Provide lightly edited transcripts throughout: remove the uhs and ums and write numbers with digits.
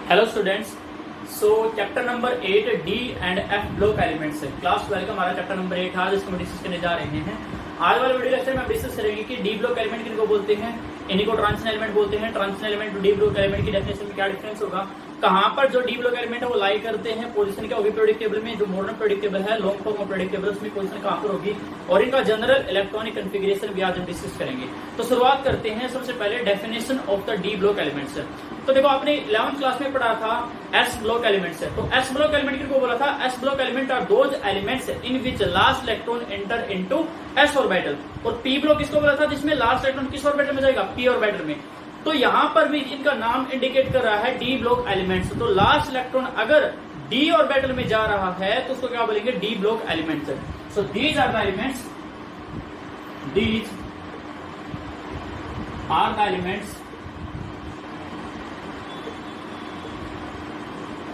Hello students. So chapter number 8 D and F block elements है। Class 12 का हमारा chapter number 8 आज इसको हम डिस्कस करने जा रहे हैं। आज वाले वीडियो लेक्चर में हम डिस्कस करेंगे कि डी ब्लॉक एलिमेंट किनको बोलते हैं, इन्हीं को ट्रांजिशन एलिमेंट बोलते हैं। Transition element D block element की डेफिनेशन में क्या डिफरेंस होगा, कहां पर जो डी ब्लॉक एलिमेंट है वो लाई करते हैं, पोजीशन क्या होगी पीरियोडिक टेबल में, जो मॉडर्न पीरियोडिक टेबल है long form of periodic table उसमें पोजीशन कहां पर होगी, और इनका जनरल इलेक्ट्रॉनिक कॉन्फ़िगरेशन भी आज हम डिस्कस करेंगे। तो शुरुआत करते हैं सबसे पहले definition of the d block elements. तो देखो आपने 11th क्लास में पढ़ा था एस ब्लॉक एलिमेंट्स है। तो एस ब्लॉक एलिमेंट किसको बोला था, s block element are those elements in which last electron enter into s orbital. और पी ब्लॉक किसको बोला था, जिसमें लास्ट इलेक्ट्रॉन किस ऑर्बिटल में जाएगा, पी ऑर्बिटल में। तो यहां पर भी इनका नाम इंडिकेट कर रहा है डी ब्लॉक एलिमेंट्स। तो लास्ट इलेक्ट्रॉन अगर डी ऑर्बिटल में जा रहा है तो उसको क्या बोलेंगे, d block elements. So these are the elements, these are the elements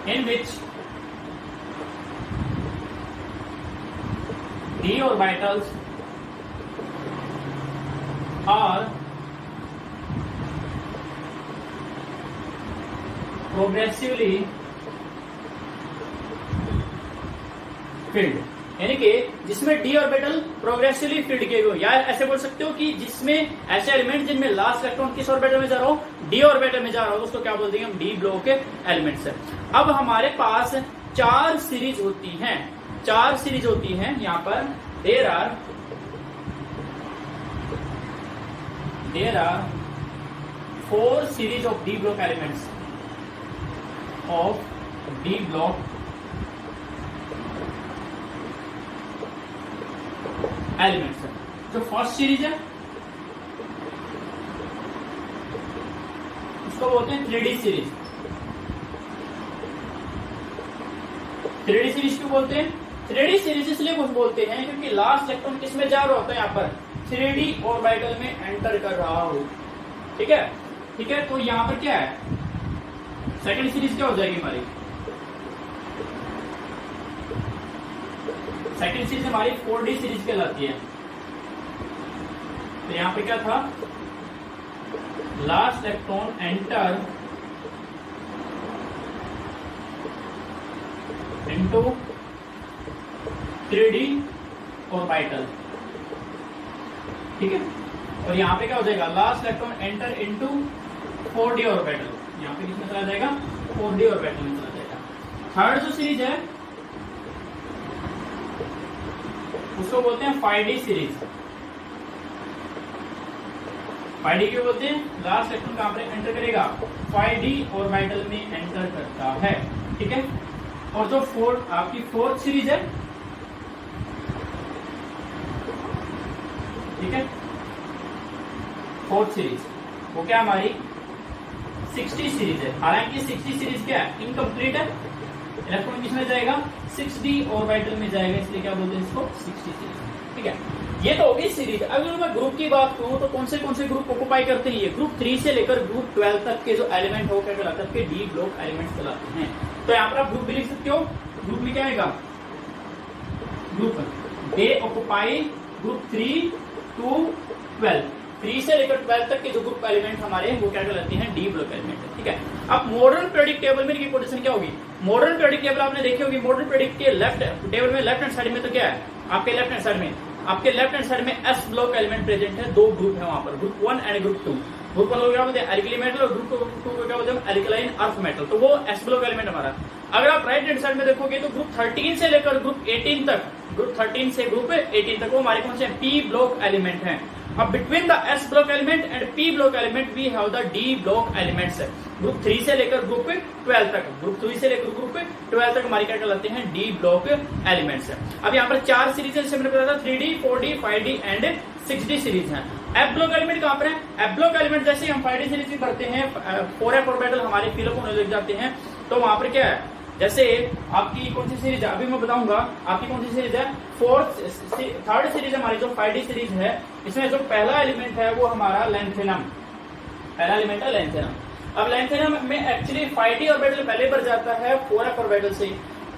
in which d orbitals are progressively filled, यानी कि जिसमें डी ऑर्बिटल प्रोग्रेसिवली फील्ड किए हुए, या ऐसे बोल सकते हो कि जिसमें ऐसे एलिमेंट जिनमें लास्ट इलेक्ट्रॉन किस ऑर्बिटल में जा रहा हो, डी ऑर्बिटल में जा रहा हो, उसको क्या बोल देंगे हम, डी ब्लॉक एलिमेंट्स है। अब हमारे पास चार सीरीज होती हैं, चार सीरीज होती हैं यहां पर। There are 4 series of d block elements, of d block elements है। जो फर्स्ट सीरीज है उसको बोलते हैं 3D सीरीज। 3D सीरीज क्यों बोलते हैं, 3D सीरीज इसलिए कुछ बोलते हैं क्योंकि लास्ट इलेक्ट्रॉन किस में जा रहा होता है, यहाँ पर 3D ऑर्बिटल में एंटर कर रहा हो। ठीक है, ठीक है। तो यहाँ पर क्या है, सेकंड सीरीज क्या हो जाएगी हमारी, सेकंड सीरीज हमारी 4D सीरीज कहलाती है। तो यहां पे क्या था, last electron enter into 3D orbital. ठीक है, और यहां पे क्या हो जाएगा, last electron enter into 4D orbital. यहां पे किसमें चला जाएगा, 4D ऑर्बिटल में चला जाएगा। थर्ड जो सीरीज है उसको बोलते हैं 5D सीरीज। 5D क्यों बोलते हैं, लास्ट इलेक्ट्रॉन कहां पर एंटर करेगा, 5D ऑर्बिटल में एंटर करता है। ठीक है, और जो आपकी फोर्थ सीरीज है, ठीक है, फोर्थ सीरीज वो क्या हमारी 60 सीरीज है। हालांकि 60 सीरीज क्या है, इनकम्प्लीट है, इलेक्ट्रॉन किसमें जाएगा, 6D ऑर्बिटल में जाएगा, इसलिए क्या बोलते हैं इसको, 60 सीरीज। ठीक है, ये तो होगी सीरीज। अगर मैं ग्रुप की बात करूं तो कौन से ग्रुप ऑक्युपाई करते हैं, ये ग्रुप 3 से लेकर ग्रुप 12 तक के जो एलिमेंट हो क्या कहलाते हैं, डी ब्लॉक एलिमेंट्स कहलाते हैं। तो यहाँ पर आप ग्रुप भी लिख सकते हो, ग्रुप में क्या आएगा, group they occupy group 3 to 12, 3 से लेकर 12 तक के जो ग्रुप एलिमेंट हमारे वो क्या कहलाते हैं, डी ब्लॉक एलिमेंट। ठीक है, अब मॉडर्न पीरियोडिक टेबल में इनकी पोजीशन क्या होगी, मॉडर्न पीरियोडिक टेबल आपने देखी होगी। मॉडर्न पीरियोडिक के लेफ्ट टेबल में लेफ्ट हैंड साइड में तो क्या है, आपके लेफ्ट हैंड साइड में एस ब्लॉक एलिमेंट प्रेजेंट है। दो ग्रुप है वहां पर, ग्रुप 1 एंड ग्रुप 2। ग्रुप 1 को क्या बोलते हैं, एल्कली मेटल, और ग्रुप 2 को क्या बोलते हैं, एल्कलाइन अर्थ मेटल। तो वो एस ब्लॉक एलिमेंट हमारा। अगर आप राइट हैंड साइड में देखोगे तो ग्रुप 13 से लेकर ग्रुप 18 तक, ग्रुप 13 से ग्रुप 18 तक वो हमारे कौन से पी ब्लॉक एलिमेंट हैं। अब between the s block element and p block element we have the d block elements. Group 3 से लेकर ग्रुप 12 तक, ग्रुप 3 से लेकर ग्रुप 12 तक हमारी क्या कहलाते हैं, डी ब्लॉक एलिमेंट्स। अब यहाँ पर 4 सीरीज है, जैसे मैंने बताया था 3D, 4D, 5D and 6D series है। एफ ब्लॉक एलिमेंट कहां पर है, एफ ब्लॉक एलिमेंट जैसे हम 5D सीरीज में करते हैं, 4F ऑर्बिटल हमारे फिलअप होने लग जाते हैं। तो वहां पर क्या है, जैसे आपकी कौन सी सीरीज है, अभी मैं बताऊंगा आपकी कौन सी सीरीज है, थर्ड सीरीज हमारी जो 5D सीरीज है, इसमें जो पहला एलिमेंट है वो हमारा लेंथेनम, पहला एलिमेंट है लेंथेनम। अब लेंथेनम में एक्चुअली 5D ऑर्बिटल पहले बढ़ जाता है 4F ऑर्बिटल से,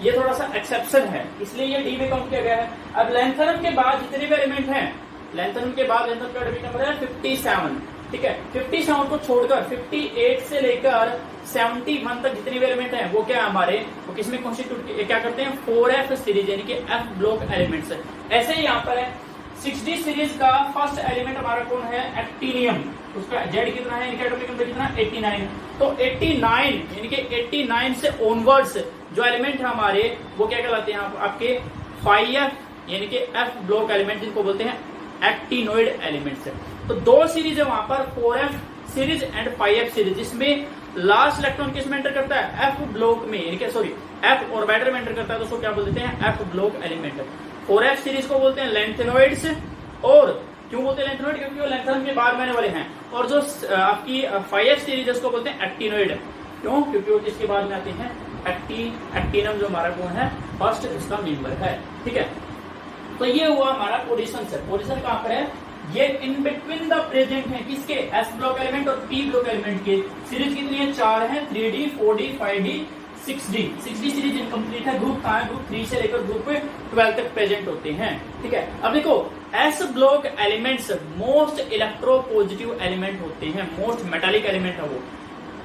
ये थोड़ा सा एक्सेप्शन है, इसलिए ये डी में काउंट किया गया है। अब लेंथेनम के बाद जितने भी एलिमेंट हैं, लेंथेनम के बाद लेंथेनम का एटॉमिक नंबर है 57, ठीक है। 57 को छोड़कर 58 से लेकर 71 तक जितने भी एलिमेंट हैं वो क्या है हमारे, वो किसमें कॉन्स्टिट्यूट क्या करते हैं, 4f सीरीज यानी कि f ब्लॉक एलिमेंट्स है। ऐसे ही यहाँ पर है 6d सीरीज का फर्स्ट एलिमेंट हमारा कौन है, एक्टिनियम। उसका जेड कितना है, इनका एटॉमिक नंबर कितना, 89। तो 89 यानी कि 89 से ऑनवर्ड्स जो एलिमेंट है हमारे वो क्या कहलाते हैं आपके 5f यानी कि f ब्लॉक एलिमेंट, जिनको बोलते हैं एक्टिनोइड एलिमेंट्स है। तो दो सीरीज है वहां पर, 4f series and 5f series, जिसमें लास्ट इलेक्ट्रॉन किस में एंटर करता है, f ब्लॉक में, यानी कि सॉरी f ऑर्बिटल में एंटर करता है, तो उसको क्या बोल देते हैं, f block element. 4f series को बोलते हैं लेंथेनोइड्स, और क्यों बोलते हैं लेंथेनोइड, क्योंकि वो लेंथेनोइड के बाद में आने वाले हैं। और जो आपकी 5f सीरीज है उसको बोलते हैं एक्टिनोइड, क्यों, क्योंकि वो किसके बाद में आते हैं, एक्टिनम जो हमारा कौन है, फर्स्ट इसका मेंबर है, ठीक है। तो ये हुआ हमारा पोजीशन से, पोजीशन कहां पर है, ये इन बिटवीन द प्रेजेंट है किसके, एस ब्लॉक एलिमेंट और पी ब्लॉक एलिमेंट के। सीरीज कितनी है, 4 है, 3d 4d 5d 6d। 6d series incomplete है, ग्रुप कहां है, ग्रुप 3 से लेकर ग्रुप 12 तक प्रेजेंट होते हैं, ठीक है। अब देखो S block elements most electropositive element होते हैं, मोस्ट मेटालिक एलिमेंट है वो।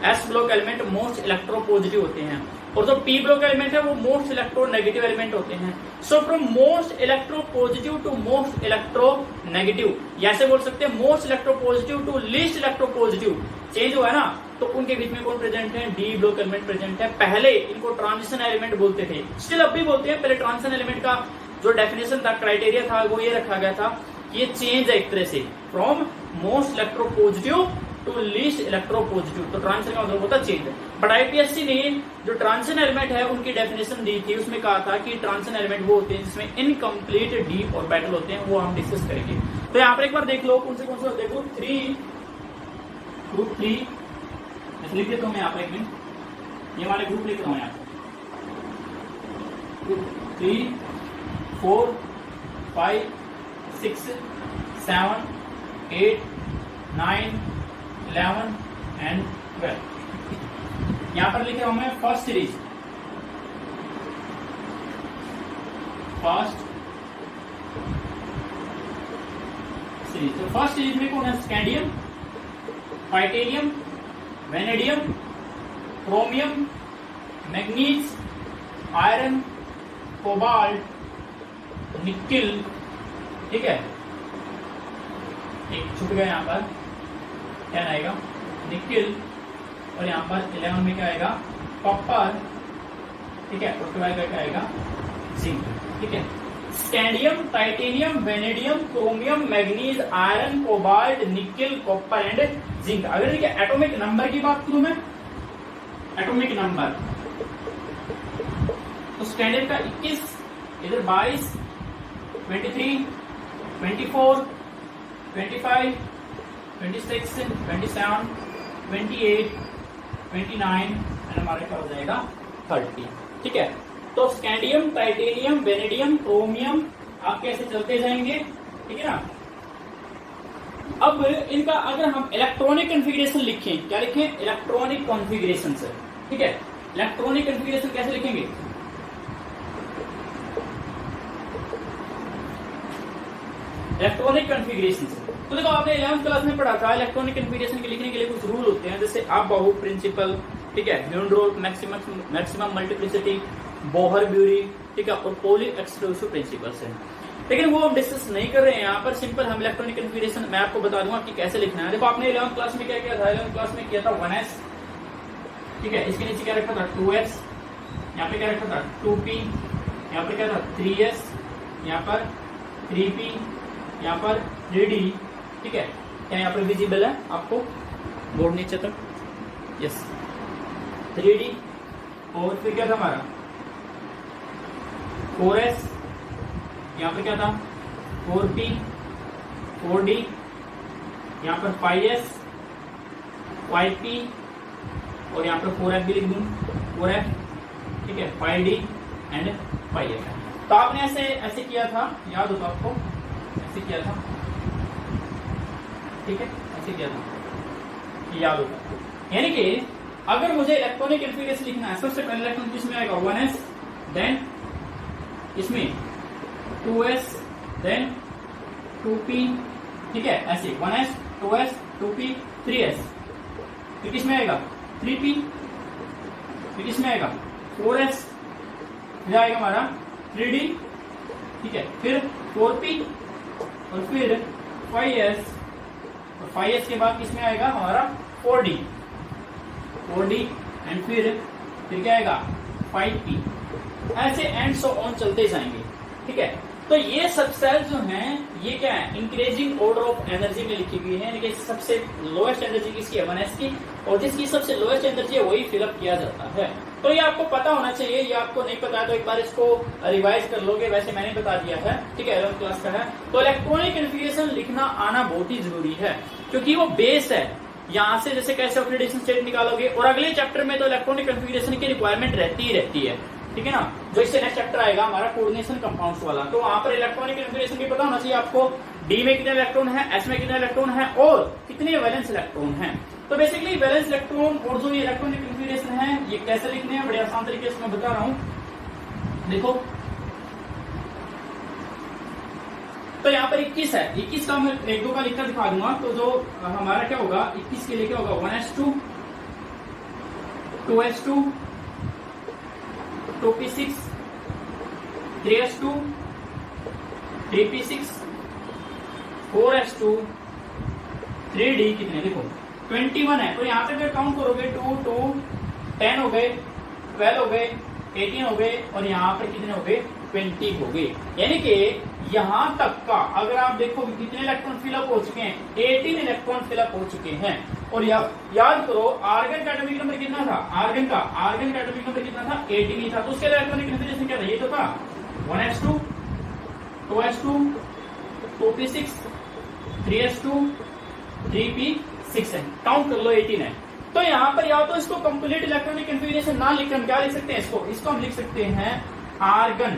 S block element most electropositive होते हैं, और जो पी ब्लॉक एलिमेंट है वो मोस्ट इलेक्ट्रोनेगेटिव एलिमेंट होते हैं। So from most electropositive to most electronegative, ऐसे बोल सकते हैं most electropositive to least electropositive change हुआ है ना, तो उनके बीच में कौन प्रेजेंट है, डी ब्लॉक एलिमेंट प्रेजेंट है। पहले इनको ट्रांजिशन एलिमेंट बोलते थे, स्टिल अब भी बोलते हैं। पहले ट्रांजिशन एलिमेंट का जो डेफिनेशन था, क्राइटेरिया था, वो ये रखा गया था कि ये चेंज है एक तरह से from most electropositive to least electropositive, तो ट्रांजिशन का मतलब होता है चेंज। बट आईपीएससी ने जो ट्रांजिशन एलिमेंट है उनकी डेफिनेशन दी थी, उसमें कहा था कि ट्रांजिशन एलिमेंट वो होते हैं जिसमें इनकम्प्लीट डी ऑर्बिटल होते हैं, वो हम डिस्कस करेंगे। तो यहाँ पर एक बार देख लो कौन से देखो, ग्रुप 3 लिख देता हूँ मैं यहाँ पर, एक मिनट, ये वाले ग्रुप लिख रहा हूँ यहाँ पर, 3 4 5 6 7 8 9 11 एंड 12। यहां पर लिखे हूं मैं फर्स्ट सीरीज, तो फर्स्ट सीरीज में कौन है, scandium, titanium, vanadium, chromium, manganese, iron, cobalt, nickel, ठीक है। एक छूट गया यहाँ पर, 10 आएगा निकिल, और यहाँ पर 11 में क्या आएगा, कॉपर, ठीक है, और 12 का क्या आएगा, जिंक, ठीक है। Scandium, titanium, vanadium, chromium, manganese, iron, cobalt, nickel, copper and zinc. अगर देखिए एटॉमिक नंबर की बात करूं मैं, एटॉमिक नंबर तो स्कैंडियम का 21, इधर 22, 23, 24, 25, 26, 27, 28, 29 एंड हमारे क्या हो जाएगा 30, ठीक है। तो स्कैंडियम, टाइटेनियम, वेनेडियम, क्रोमियम आप कैसे चलते जाएंगे, ठीक है ना। अब इनका अगर हम इलेक्ट्रॉनिक कॉन्फ़िगरेशन लिखें, क्या लिखें, इलेक्ट्रॉनिक कॉन्फ़िगरेशन से, ठीक है। इलेक्ट्रॉनिक कॉन्फ़िगरेशन कैसे लिखेंगे, इलेक्ट्रॉनिक कॉन्फ़िगरेशन से। तो देखो आपने 11th क्लास में पढ़ा था इलेक्ट्रॉनिक कॉन्फ़िगरेशन के लिखने के लिए कुछ रूल होते हैं, जैसे अबाउ प्रिंसिपल, ठीक है, न्यूनरोड, मैक्सिमम मल्टीप्लिसिटी, बोहर-ब्यूरी, ठीक है, और पॉली एक्सक्लूसिव प्रिंसिपल्स है। लेकिन वो हम डिस्कस नहीं कर रहे हैं यहाँ पर, सिंपल हम इलेक्ट्रॉनिक कॉन्फ़िगरेशन मैं आपको बता दूंगा कि कैसे लिखना है। देखो आपने 11th क्लास में क्या किया था, 11th क्लास में किया था 1s, ठीक है, इसके नीचे क्या रखा था 2s, यहाँ पे क्या रखा था 2p, यहाँ पर क्या था 3s, यहाँ पर 3p, यहाँ पर 3d, ठीक है। क्या यहाँ पर विजिबल है आपको बोर्ड नीचे तक, यस 3d, और फिर क्या था हमारा 4s, यहाँ पर क्या था 4p, 4d, यहाँ पर 5s, 5p, और यहाँ पर 4f भी लिख दूं, 4f, ठीक है, 5d एंड 5f। तो आपने ऐसे किया था, याद होगा आपको, ऐसे किया था, ठीक है, ऐसे किया था, याद होगा। यानी कि अगर मुझे इलेक्ट्रॉनिक कॉन्फ़िगरेशन लिखना है, सबसे पहले इलेक्ट्रॉन किसमें आएगा 1s, देन इसमें 2s, देन 2p, ठीक है, ऐसे 1s, 2s, 2p 3s, फिर किस में आएगा 3p, फिर किस में आएगा 4s, फिर आएगा हमारा 3d, ठीक है, फिर 4p और फिर 5s, और 5s के बाद किस में आएगा हमारा 4d एंड फिर क्या आएगा 5p, ऐसे एंड सो ऑन चलते जाएंगे, ठीक है। तो ये सब सेल जो हैं ये क्या है, इंक्रीजिंग ऑर्डर ऑफ एनर्जी में लिखी हुई है, यानी कि सबसे लोएस्ट एनर्जी किसकी है 1s की, और जिसकी सबसे लोएस्ट एनर्जी है वही फिलअप किया जाता है। तो ये आपको पता होना चाहिए, ये आपको नहीं पता है तो एक बार इसको रिवाइज कर लोगे, वैसे मैंने बता दिया है, ठीक है, 11th क्लास का है। तो इलेक्ट्रॉनिक कन्फिग्रेशन लिखना आना बहुत ही जरूरी है, क्योंकि वो बेस है, यहाँ से जैसे कैसे ऑक्सीडेशन स्टेट निकालोगे, और अगले चैप्टर में तो इलेक्ट्रॉनिक कन्फिग्रेशन की रिक्वायरमेंट रहती ही रहती है, ठीक है ना। जो इससे नेक्स्ट चैप्टर आएगा हमारा कोऑर्डिनेशन कंपाउंड्स वाला, तो वहां पर इलेक्ट्रॉनिक कन्फिग्रेशन भी पता होना चाहिए आपको, डी में कितने इलेक्ट्रॉन है, एस में कितने इलेक्ट्रॉन है, और कितने वैलेंस इलेक्ट्रॉन है। तो बेसिकली वैलेंस इलेक्ट्रॉन और जो ये इलेक्ट्रॉनिक कन्फिग्रेशन है ये कैसे लिखने हैं, बड़े आसान तरीके से मैं बता रहा हूं। देखो तो यहाँ पर 21 है, 21 का मैं एक दो का लिखकर दिखा दूंगा। तो जो हमारा क्या होगा 21 के लिए क्या होगा 1s2 2s2 2p6 3s2 3p6 4s2 3d, कितने देखो 21 है। तो यहां तक अगर काउंट करोगे 2 2 10 हो गए, 12 हो गए, 18 हो गए, और यहाँ पर कितने हो गए 20 हो गए। यानी कि यहां तक का अगर आप देखो कितने इलेक्ट्रॉन फिलअप हो चुके हैं, 18 इलेक्ट्रॉन फिलअप हो चुके हैं। और याद करो आर्गन का एटॉमिक नंबर कितना था, आर्गन का एटॉमिक नंबर कितना था 18 था। तो उसके इलेक्ट्रॉनिक कन्फिग्रेशन क्या था, ये तो था 1s2 2s2 2p6 3s2 3p6 है, काउंट कर लो 18 है। तो यहाँ पर या तो इसको कंप्लीट इलेक्ट्रॉनिक कन्फिग्रेशन ना लिखकर क्या लिख सकते हैं, इसको हम लिख सकते हैं आर्गन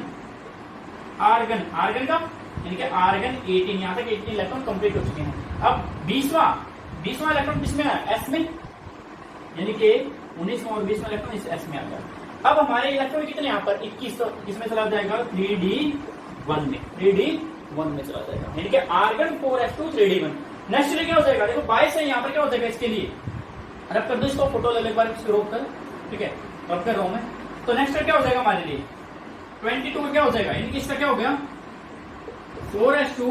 का, यानी कि आर्गन 18, यहाँ तक 18 इलेक्ट्रॉन कंप्लीट हो चुके हैं। अब 20वां इलेक्ट्रॉन किसमें है, एस में, यानी कि 19वां और 20वां इलेक्ट्रॉन इस एस में आ गया। अब हमारे इलेक्ट्रॉन कितने यहाँ पर 21, तो किसमें चला जाएगा 3d1 में चला जाएगा, यानी कि आर्गन 4s2 3d1। नेक्स्ट क्या हो जाएगा, देखो 22 है, यहाँ पर क्या हो जाएगा इसके लिए, रब कर दो इसको, फोटो ले लो एक बार इसको रोक कर, ठीक है, रब कर रहा हूं मैं। तो नेक्स्ट क्या हो जाएगा हमारे लिए 22 में क्या हो जाएगा, यानी कि इसका क्या हो गया 4s2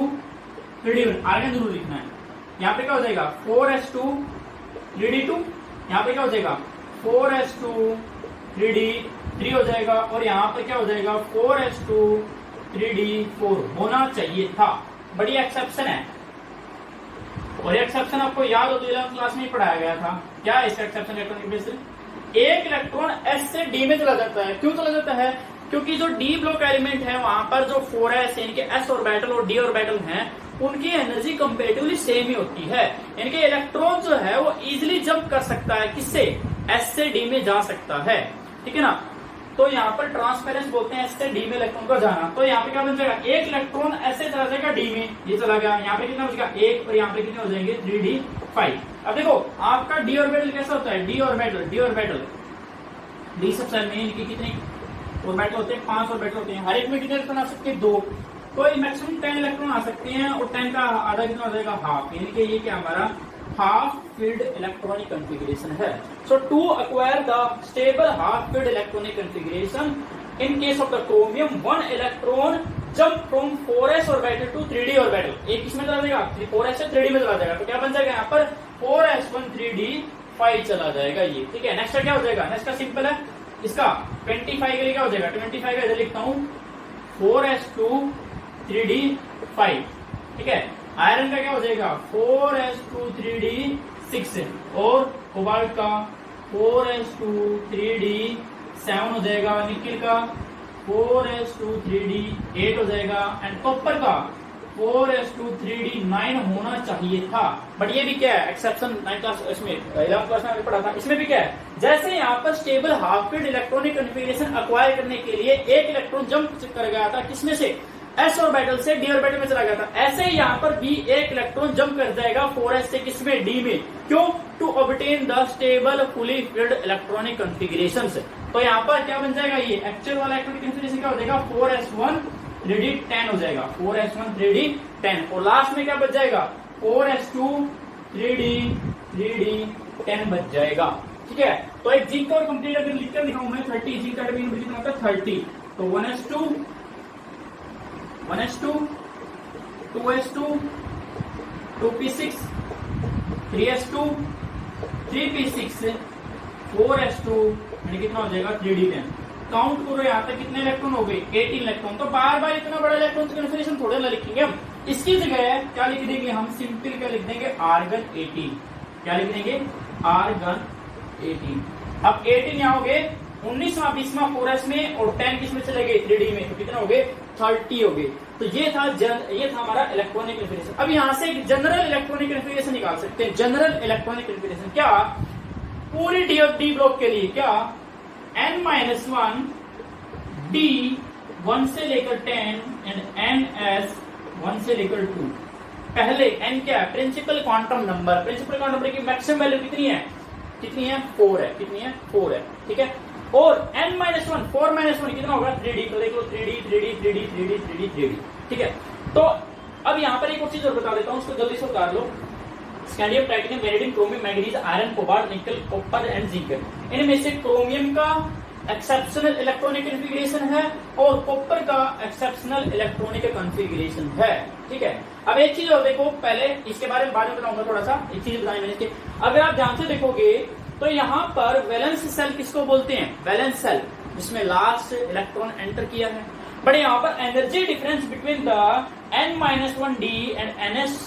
3d1, आर्गन जरूर लिखना है। यहाँ पे क्या हो जाएगा 4s2 3d2, यहाँ पे क्या हो जाएगा 4s2 3d3 हो जाएगा, और यहाँ पे क्या हो जाएगा 4s2 3d4 होना चाहिए था। बड़ी एक्सेप्शन है, और एक्सेप्शन आपको याद हो तो 11th क्लास में ही पढ़ाया गया था। क्या है इसका एक्सेप्शन, इलेक्ट्रॉनिक बेसिस, एक इलेक्ट्रॉन एस से डी में चला जाता है। क्यों चला जाता है, क्योंकि जो डी ब्लॉक एलिमेंट है वहां पर जो 4s यानी कि एस ऑर्बिटल और डी ऑर्बिटल हैं उनकी एनर्जी कंपेरेटिवली सेम ही होती है, यानी कि इलेक्ट्रॉन जो है वो इजीली जंप कर सकता है, किससे एस से डी में जा सकता है, ठीक है ना। तो यहाँ पर ट्रांसपेरेंस बोलते हैं एस से डी में इलेक्ट्रॉन का जाना। तो यहाँ पे क्या बन जाएगा, एक इलेक्ट्रॉन ऐसे चला जाएगा डी में, ये चला गया, यहाँ पे कितना बचेगा 1, और यहाँ पे कितने हो जाएंगे 3d5। अब देखो आपका डी ऑर्बिटल कैसा होता है, डी ऑर्बिटल डी सब सेल में कितने ऑर्बिटल होते हैं, 5 ऑर्बिटल होते हैं, हर एक में कितने इलेक्ट्रॉन आ सकते हैं 2, तो मैक्सिमम 10 इलेक्ट्रॉन आ सकते हैं, और 10 का आधा कितना हो जाएगा हाफ, यानी कि ये क्या हमारा हाफ filled electronic configuration है। So to acquire the stable half filled electronic configuration in case of the chromium, one electron jump from 4s orbital to 3d orbital। एक किसमें चला जाएगा 4s से 3d में चला जाएगा, तो क्या बन जाएगा यहाँ पर 4s1 3d5 चला जाएगा ये, ठीक है। नेक्स्ट क्या हो जाएगा, नेक्स्ट का सिंपल है, इसका 25 के लिए क्या हो जाएगा 25 का इधर लिखता हूँ 4s2 3d5, ठीक है। आयरन का क्या हो जाएगा 4s2 3d6, और कोबाल्ट का 4s2 3d7 हो जाएगा, निकिल का 4s2 3d8 हो जाएगा, एंड कॉपर का 4s2 3d9 होना चाहिए था। बट ये भी क्या है एक्सेप्शन, 9th क्लास इसमें 11th क्लास में पढ़ा था, इसमें भी क्या है, जैसे यहाँ पर stable half field electronic configuration acquire करने के लिए एक इलेक्ट्रॉन जंप कर गया था, किसमें से एस ऑर्बिटल से डी ऑर्बिटल में चला गया था, ऐसे ही यहाँ पर भी एक इलेक्ट्रॉन जंप कर जाएगा 4s से किसमें डी में, क्यों, to obtain the stable fully filled electronic configuration. तो यहाँ पर क्या बन जाएगा, ये एक्चुअल वाला इलेक्ट्रॉनिक कन्फिग्रेशन क्या हो जाएगा 4s1 3d10 हो जाएगा, 4s1 3d10, और लास्ट में क्या बच जाएगा 4s2 3D 10 बच जाएगा। ठीक है, तो एक जिंक और कंप्लीट अगर लिखकर दिखाऊं मैं 30, जिंक का एटॉमिक नंबर कितना होता है 30, तो 1s2 2s2 2p6 3s2 3p6 4s2 यानी कितना हो जाएगा 3d10। काउंट करो यहाँ तक कितने इलेक्ट्रॉन हो गए 18 इलेक्ट्रॉन। तो बार बार इतना बड़ा इलेक्ट्रॉन कन्फिगरेशन थोड़े ना लिखेंगे हम, इसकी जगह क्या लिख देंगे हम, सिंपल क्या लिख देंगे आर्गन 18। क्या लिख देंगे आर्गन 18। अब 18 यहाँ हो गए 19वां 20वां 4s में और 10 किस में चले गए 3d में, तो कितना हो गए 30 हो गए। तो ये था हमारा इलेक्ट्रॉनिक कन्फिगरेशन। अब यहाँ से एक जनरल इलेक्ट्रॉनिक कन्फिगरेशन निकाल सकते हैं। जनरल इलेक्ट्रॉनिक कन्फिगरेशन क्या, पूरी डी ब्लॉक के लिए क्या n-1 d 1 से लेकर 10 एंड ns 1 से लेकर 2। पहले n क्या है, principal quantum number. Principal quantum number की मैक्सिमम वैल्यू कितनी है 4 है। कितनी है 4 है। ठीक है, और n-1 4 -1 कितना होगा 3d। तो देखो 3d। ठीक है, तो अब यहाँ पर एक और चीज और बता देता हूँ, उसको जल्दी से उतार लो। Scandium, titanium, vanadium, chromium, manganese, iron, cobalt, nickel, copper and zinc. इनमें से क्रोमियम का एक्सेप्शनल इलेक्ट्रॉनिक कॉन्फ़िगरेशन है और कॉपर का एक्सेप्शनल इलेक्ट्रॉनिक कॉन्फ़िगरेशन है। ठीक है, अब एक चीज और देखो, पहले इसके बारे में बाद में बताऊंगा, थोड़ा सा एक चीज बताई मैंने इसके। अगर आप ध्यान से देखोगे तो यहाँ पर वैलेंस सेल किसको बोलते हैं, वैलेंस सेल, जिसमें लास्ट इलेक्ट्रॉन एंटर किया है। बट यहाँ पर energy difference between the n-1d and ns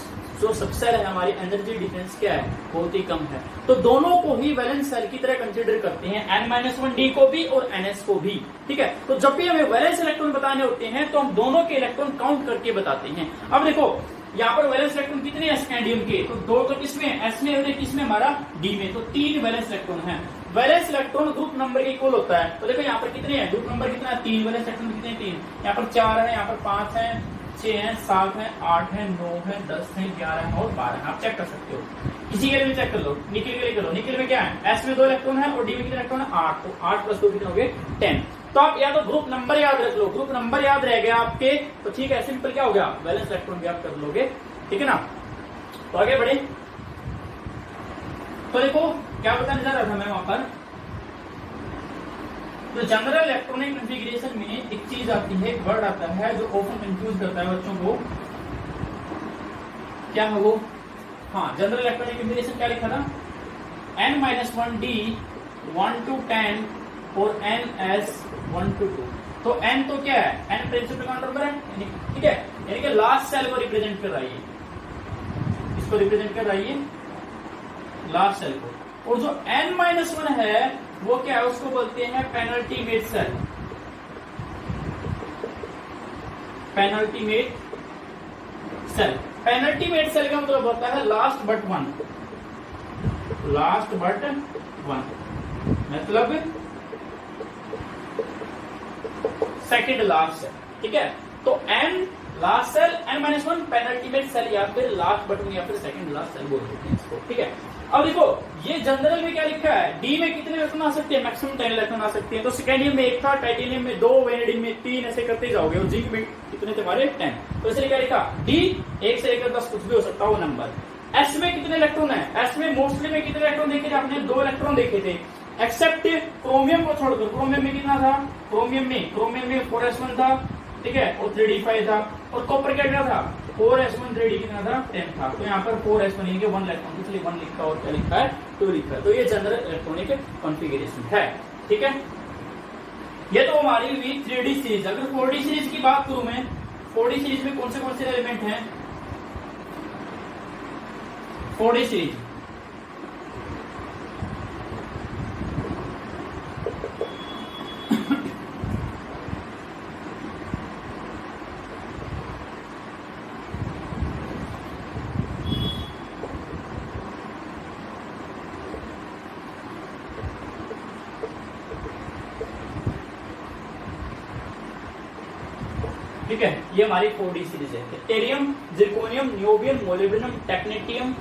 जो सबसेल है, हमारी एनर्जी डिफरेंस क्या है, बहुत ही कम है। तो दोनों को ही वैलेंस सेल की तरह कंसीडर करते हैं, n-1d को भी और ns को भी। ठीक है, तो जब भी हमें वैलेंस इलेक्ट्रॉन बताने होते हैं तो हम दोनों के इलेक्ट्रॉन काउंट करके बताते हैं। अब देखो यहाँ पर वैलेंस इलेक्ट्रॉन कितने हैं स्कैंडियम के, तो 2 तो किसमें s में और एक किसमें हमारा d में, तो 3 वैलेंस इलेक्ट्रॉन है। वैलेंस इलेक्ट्रॉन ग्रुप नंबर के इक्वल होता है। तो देखो यहाँ पर कितने हैं, ग्रुप नंबर कितना है 3, वैलेंस इलेक्ट्रॉन कितने 3, यहाँ पर 4 है, यहाँ पर 5 है, 6 है, 7 है, 8 है, 9 है, 10 है, 11 है और 12 है। आप चेक कर सकते हो, इसी के लिए भी चेक कर लो। निकल के लिए कर लो, निकल में क्या है, s में 2 इलेक्ट्रॉन है और d में कितने इलेक्ट्रॉन है 8, तो 8 + 2 कितने हो गए 10। तो आप या तो ग्रुप नंबर याद रख लो, ग्रुप नंबर याद रह गया आपके तो ठीक है, सिंपल क्या हो गया, वैलेंस इलेक्ट्रॉन भी आप कर लोगे। ठीक है ना, तो आगे बढ़े। तो देखो क्या बताने जा रहा था मैं वहां पर, तो जनरल इलेक्ट्रॉनिक कॉन्फ़िगरेशन में एक चीज आती है, एक वर्ड आता है जो ऑफन कंफ्यूज करता है बच्चों को। क्या है वो, हाँ, जनरल इलेक्ट्रॉनिक कॉन्फ़िगरेशन क्या लिखा था, n-1d 1 to 10 और ns 1 to 2। तो n तो क्या है, n प्रिंसिपल क्वांटम नंबर है। ठीक है, यानी कि लास्ट सेल को रिप्रेजेंट कर रहा है, इसको रिप्रेजेंट कर रहा है लास्ट सेल को। और जो n-1 है वो क्या है, उसको बोलते हैं penultimate shell. Penultimate shell, penultimate shell का मतलब होता है last but one, last but one मतलब सेकंड लास्ट सेल। ठीक है, तो n last shell, n-1 penultimate shell या फिर लास्ट बट वन या फिर सेकंड लास्ट सेल बोल सकते हैं इसको। ठीक है, अब देखो ये जनरल में क्या लिखा है, डी में कितने इलेक्ट्रॉन आ सकते हैं, मैक्सिमम 10 इलेक्ट्रॉन आ सकते हैं। तो स्कैंडियम में 1 था, टाइटेनियम में 2, वेनेडियम में 3, ऐसे करते जाओगे। और जिंक में कितने थे हमारे 10। तो इसलिए क्या लिखा, डी 1 से लेकर 10 कुछ भी हो सकता है वो नंबर। एस में कितने इलेक्ट्रॉन है, एस में मोस्टली में कितने इलेक्ट्रॉन देखे थे आपने, 2 इलेक्ट्रॉन देखे थे, एक्सेप्ट क्रोमियम को छोड़कर। क्रोमियम में कितना था, क्रोमियम में 4s1 था। ठीक है, और 3d5 था। और कॉपर क्या था 4s1 3d कितना था 10 था। तो यहाँ पर 4s1 यानी कि 1 इलेक्ट्रॉन, इसलिए 1 लिखा और क्या लिखा है 2 लिखा है। तो ये जनरल इलेक्ट्रॉनिक कॉन्फ़िगरेशन है। ठीक है, ये तो हमारी हुई 3d सीरीज। अगर 4d सीरीज की बात करूं मैं, 4d सीरीज में कौन से एलिमेंट हैं, 4d सीरीज ठीक है, ये हमारी 4d सीरीज है। टेरियम, जिरकोनियम, नियोबियम, मोलिब्डेनम, टेक्नेटियम,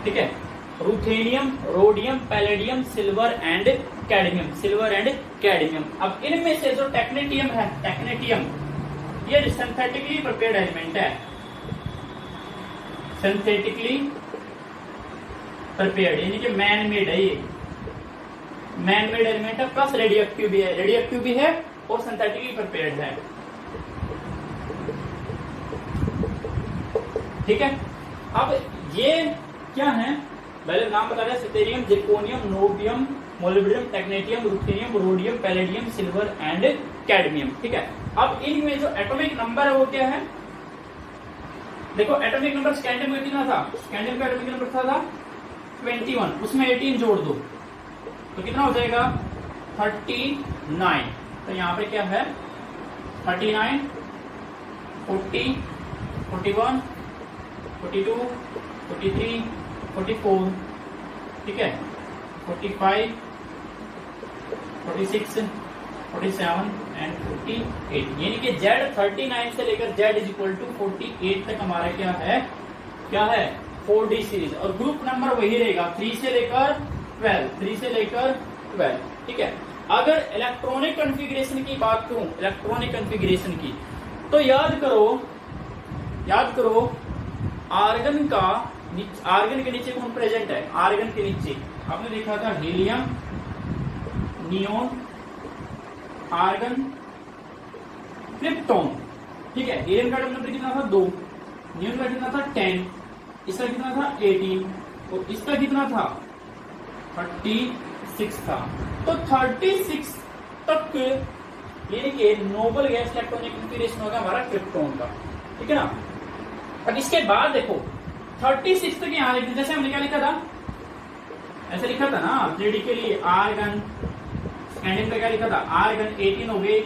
ठीक है, ruthenium, rhodium, palladium, silver and cadmium, silver and cadmium. अब इनमें से जो टेक्नेटियम है, टेक्नेटियम ये सिंथेटिकली प्रिपेयर्ड एलिमेंट है, सिंथेटिकली प्रिपेयर्ड, यानी कि मैन मेड है, ये मैन मेड एलिमेंट है, प्लस रेडियो एक्टिव भी है, रेडियो एक्टिव भी है और सिंथेटिकली प्रिपेयर्ड है। ठीक है, अब ये क्या है, पहले नाम बता रहे हैं, yttrium, zirconium, niobium, molybdenum, technetium, ruthenium, rhodium, palladium, silver and cadmium. ठीक है, अब इनमें जो एटॉमिक नंबर है वो क्या है, देखो एटॉमिक नंबर स्कैंडियम का कितना था, स्कैंडियम का एटॉमिक नंबर था 21, उसमें 18 जोड़ दो तो कितना हो जाएगा 39। तो यहाँ पे क्या है 39, 40, 41, 42, 43, 44, ठीक है, 45, 46, 47 एंड 48, यानी कि Z 39 से लेकर Z इज इक्वल टू 48 तक हमारा क्या है 4D सीरीज, और ग्रुप नंबर वही रहेगा 3 से लेकर 12। ठीक है, अगर इलेक्ट्रॉनिक कॉन्फ़िगरेशन की बात करूं, इलेक्ट्रॉनिक कॉन्फ़िगरेशन की, तो याद करो आर्गन के नीचे कौन प्रेजेंट है, आर्गन के नीचे आपने देखा था हीलियम, नियोन, आर्गन, क्रिप्टॉन। ठीक है, हीलियम का नंबर कितना था 2, नियोन का कितना था 10, इसका कितना था 18 और इसका कितना था 36 था। तो 36 तक यानी कि नोबल गैस इलेक्ट्रॉनिक कॉन्फ़िगरेशन होगा हमारा क्रिप्टॉन का। ठीक है ना, अब इसके बाद देखो 36 तक यहाँ लिखते, जैसे हमने क्या लिखा था, ऐसे लिखा था ना 3D के लिए, आर्गन, स्कैंडियम का क्या लिखा था, आर्गन 18 हो गए,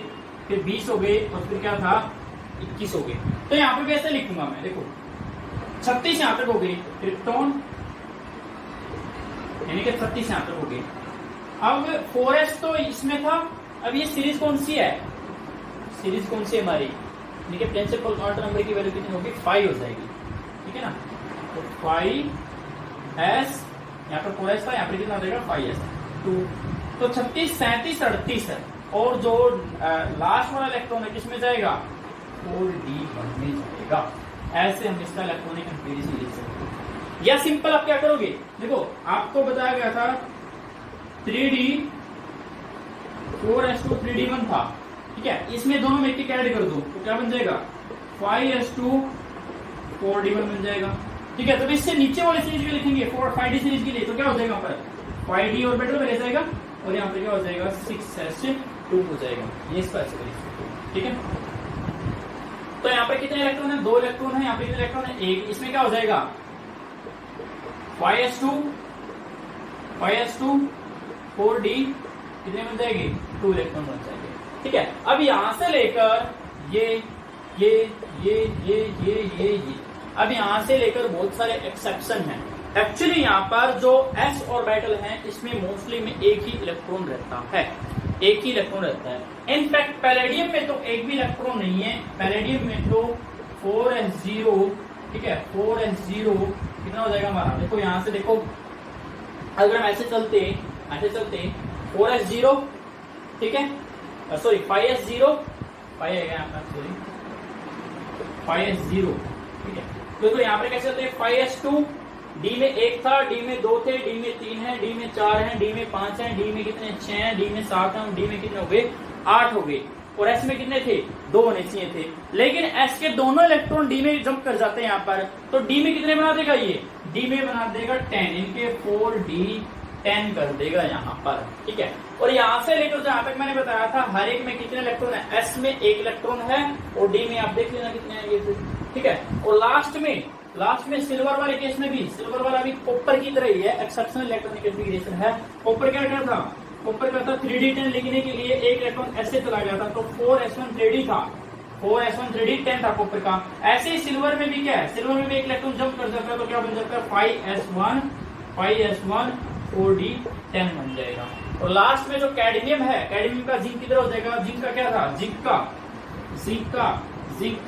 फिर 20 हो गए और फिर क्या था 21 हो गए। तो यहाँ पे भी ऐसे लिखूंगा मैं, देखो 36 यहाँ तक हो गई क्रिप्टॉन, यानी कि 36 यहाँ तक हो गई। अब 4s तो इसमें था, अब ये सीरीज कौन सी है, सीरीज कौन सी है हमारी, यानी कि प्रिंसिपल क्वांटम नंबर की वैल्यू कितनी होगी 5 हो जाएगी। ठीक है ना, तो 5s, यहाँ पर 4s था, यहाँ पर कितना हो जाएगा 5s 2, तो 36, 37, 38 है, और जो लास्ट वाला इलेक्ट्रॉन है किसमें जाएगा 4D1 में जाएगा। ऐसे हम इसका इलेक्ट्रॉनिक कॉन्फ़िगरेशन लिख सकते हैं। या सिंपल आप क्या करोगे, देखो आपको बताया गया था 3D 4s2 3D1 था, ठीक है, इसमें दोनों में एक ऐड कर दो तो क्या बन जाएगा 5s2 4D1 बन जाएगा। ठीक है, तो इससे नीचे वाले सीरीज के लिखेंगे 5D सीरीज के लिए, तो क्या हो जाएगा पर 5D और बेटर रह जाएगा, और यहाँ पे क्या हो जाएगा 6s2 हो जाएगा। ये इसका ऐसे कर सकते हो। ठीक है, तो यहाँ पे कितने इलेक्ट्रॉन है, 2 इलेक्ट्रॉन है, यहाँ पे कितने इलेक्ट्रॉन है 1, इसमें क्या हो जाएगा 5s2 4D कितने बन जाएंगे 2 इलेक्ट्रॉन बन जाएंगे। ठीक है, अब यहां से लेकर ये अब यहां से लेकर बहुत सारे एक्सेप्शन हैं। एक्चुअली यहाँ पर जो s ऑर्बिटल है इसमें मोस्टली में एक ही इलेक्ट्रॉन रहता है, एक ही इलेक्ट्रॉन रहता है। इनफैक्ट पैलेडियम में तो एक भी इलेक्ट्रॉन नहीं है, पैलेडियम में तो 4s0, ठीक है 4s0 कितना हो जाएगा हमारा, देखो यहां से देखो, अगर हम ऐसे चलते 4s0, ठीक है, सॉरी 5s0, 5s0, ठीक है, तो यहाँ पे कैसे चलते हैं 5s2, डी में 1 था, डी में 2 थे, डी में 3 है, डी में 4 है, डी में 5 है, डी में कितने 6 हैं, डी में 7 है, डी में कितने हो गए 8 हो गए, और एस में कितने थे 2 होने चाहिए थे, लेकिन एस के दोनों इलेक्ट्रॉन डी में जंप कर जाते हैं यहाँ पर, तो डी में कितने बना देगा, ये डी में बना देगा 10, इनके 4d10 कर देगा यहाँ पर। ठीक है, और यहाँ से लेकर जहां तक मैंने बताया था हर एक में कितने इलेक्ट्रॉन है, एस में 1 इलेक्ट्रॉन है और डी में आप देख लेना कितने हैं ये। ठीक है, और लास्ट में सिल्वर वाले केस में भी, सिल्वर वाला भी कॉपर की तरह ही है, एक्सेप्शनल इलेक्ट्रॉनिक कॉन्फ़िगरेशन है। कॉपर क्या था, कॉपर का था 3d10 लिखने के लिए 1 इलेक्ट्रॉन ऐसे चला गया था, तो 4s1 3d था, 4s1 3d10 था कॉपर का। ऐसे ही सिल्वर में भी क्या है, सिल्वर में भी 1 इलेक्ट्रॉन जंप कर जाता है, तो क्या बन जाता है 5s1 4d10 बन जाएगा। और लास्ट में जो कैडमियम है, कैडमियम का जिंक किधर हो जाएगा, जिंक का क्या था, जिंक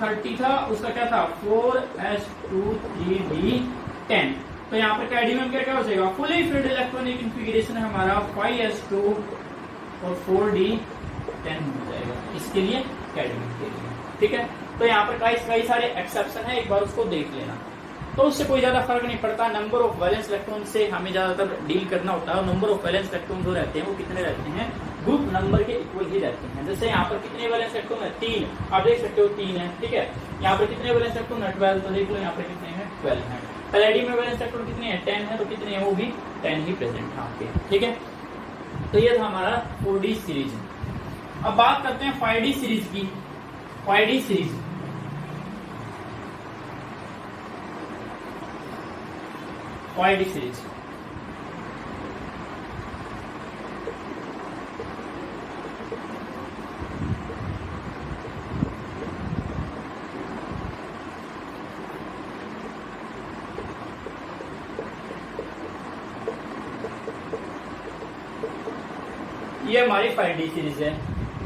30 था, उसका क्या था 4s2 3d10, तो यहाँ पर कैडमियम क्या हो जाएगा, फुली फिल्ड इलेक्ट्रॉनिक कॉन्फ़िगरेशन है हमारा 5s2 और 4d10 हो जाएगा, इसके लिए कैडमियम के लिए। ठीक है, तो यहाँ पर कई सारे एक्सेप्शन है, एक बार उसको देख लेना। तो उससे कोई ज्यादा फर्क नहीं पड़ता। नंबर ऑफ वैलेंस इलेक्ट्रॉन से हमें ज्यादातर डील करना होता है, और नंबर ऑफ वैलेंस इलेक्ट्रॉन जो रहते हैं वो कितने रहते हैं, ग्रुप नंबर के इक्वल ही रहते हैं। जैसे यहाँ पर कितने वैलेंस इलेक्ट्रॉन है, 3, आप देख सकते हो 3 है, ठीक है। यहाँ पर कितने वैलेंस इलेक्ट्रॉन है, 12, तो देख लो यहाँ पर कितने हैं, 12 है। पैलेडियम में वैलेंस इलेक्ट्रॉन कितने हैं, 10 है, तो कितने हैं, वो भी 10 ही प्रेजेंट है आपके, ठीक है। तो ये था हमारा 4D सीरीज। अब बात करते हैं 5D सीरीज की। 5D सीरीज, YD सीरीज, ये हमारी 5D सीरीज है।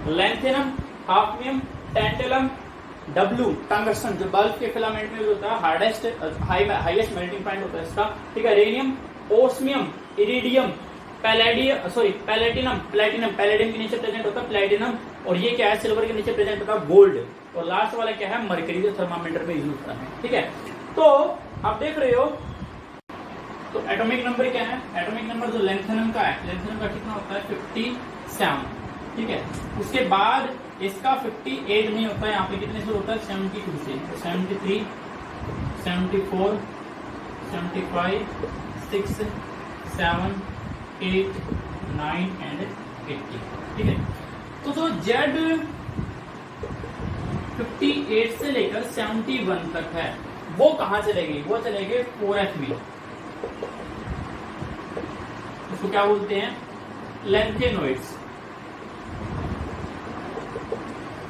Lanthanum, hafnium, tantalum, W, tungsten जो बल्ब के फिलामेंट में होता है, हार्डेस्ट हाईएस्ट मेल्टिंग पॉइंट होता है इसका, ठीक है। रेडियम, ओस्मियम, इरिडियम, पैलेटिनम, पैलेडियम के नीचे प्रेजेंट होता है प्लेटिनम, और ये क्या है, सिल्वर के नीचे प्रेजेंट होता है गोल्ड, और लास्ट वाला क्या है, मरकरी, जो थर्मामीटर में यूज होता है, ठीक है। तो आप देख रहे हो, तो एटॉमिक नंबर क्या है, एटॉमिक नंबर जो लैंथेनम का है, लैंथेनम का कितना होता है, 57, ठीक है। उसके बाद इसका 58 नहीं होता है, यहाँ पे कितने से होता है, 72 से, 73, 74, 75, 6, 7, 8, 9 एंड 80, ठीक है। तो जो जेड 58 से लेकर 71 तक है, वो कहां चलेगी, वो चलेगी 4F में। इसको क्या बोलते हैं, लैंथेनोइड्स,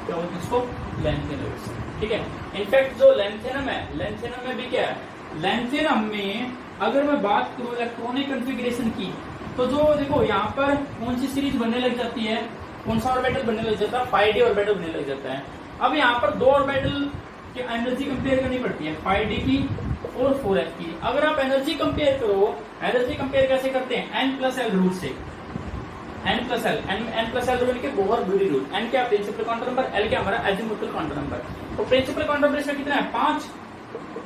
क्या बोलते हैं इसको, लैंथेनोइड्स, ठीक है। इनफैक्ट जो लैंथेनम है, लैंथेनम में भी क्या है, लैंथेनम में अगर मैं बात करूं इलेक्ट्रॉनिक कॉन्फ़िगरेशन की, तो जो देखो यहाँ पर कौन सी सीरीज बनने लग जाती है, कौन सा ऑर्बिटल बनने लग जाता है, 5D ऑर्बिटल बनने लग जाता है। अब यहाँ पर 2 ऑर्बिटल की एनर्जी कंपेयर करनी पड़ती है, 5D की और 4F की। अगर आप एनर्जी कंपेयर करो, एनर्जी कंपेयर कैसे करते हैं, n+l रूल से, n+l रूल के बहुत बड़ी रूल। n क्या प्रिंसिपल क्वांटम नंबर, l क्या हमारा एजिमुथल क्वांटम नंबर। तो प्रिंसिपल क्वांटम नंबर इसका कितना है, 5,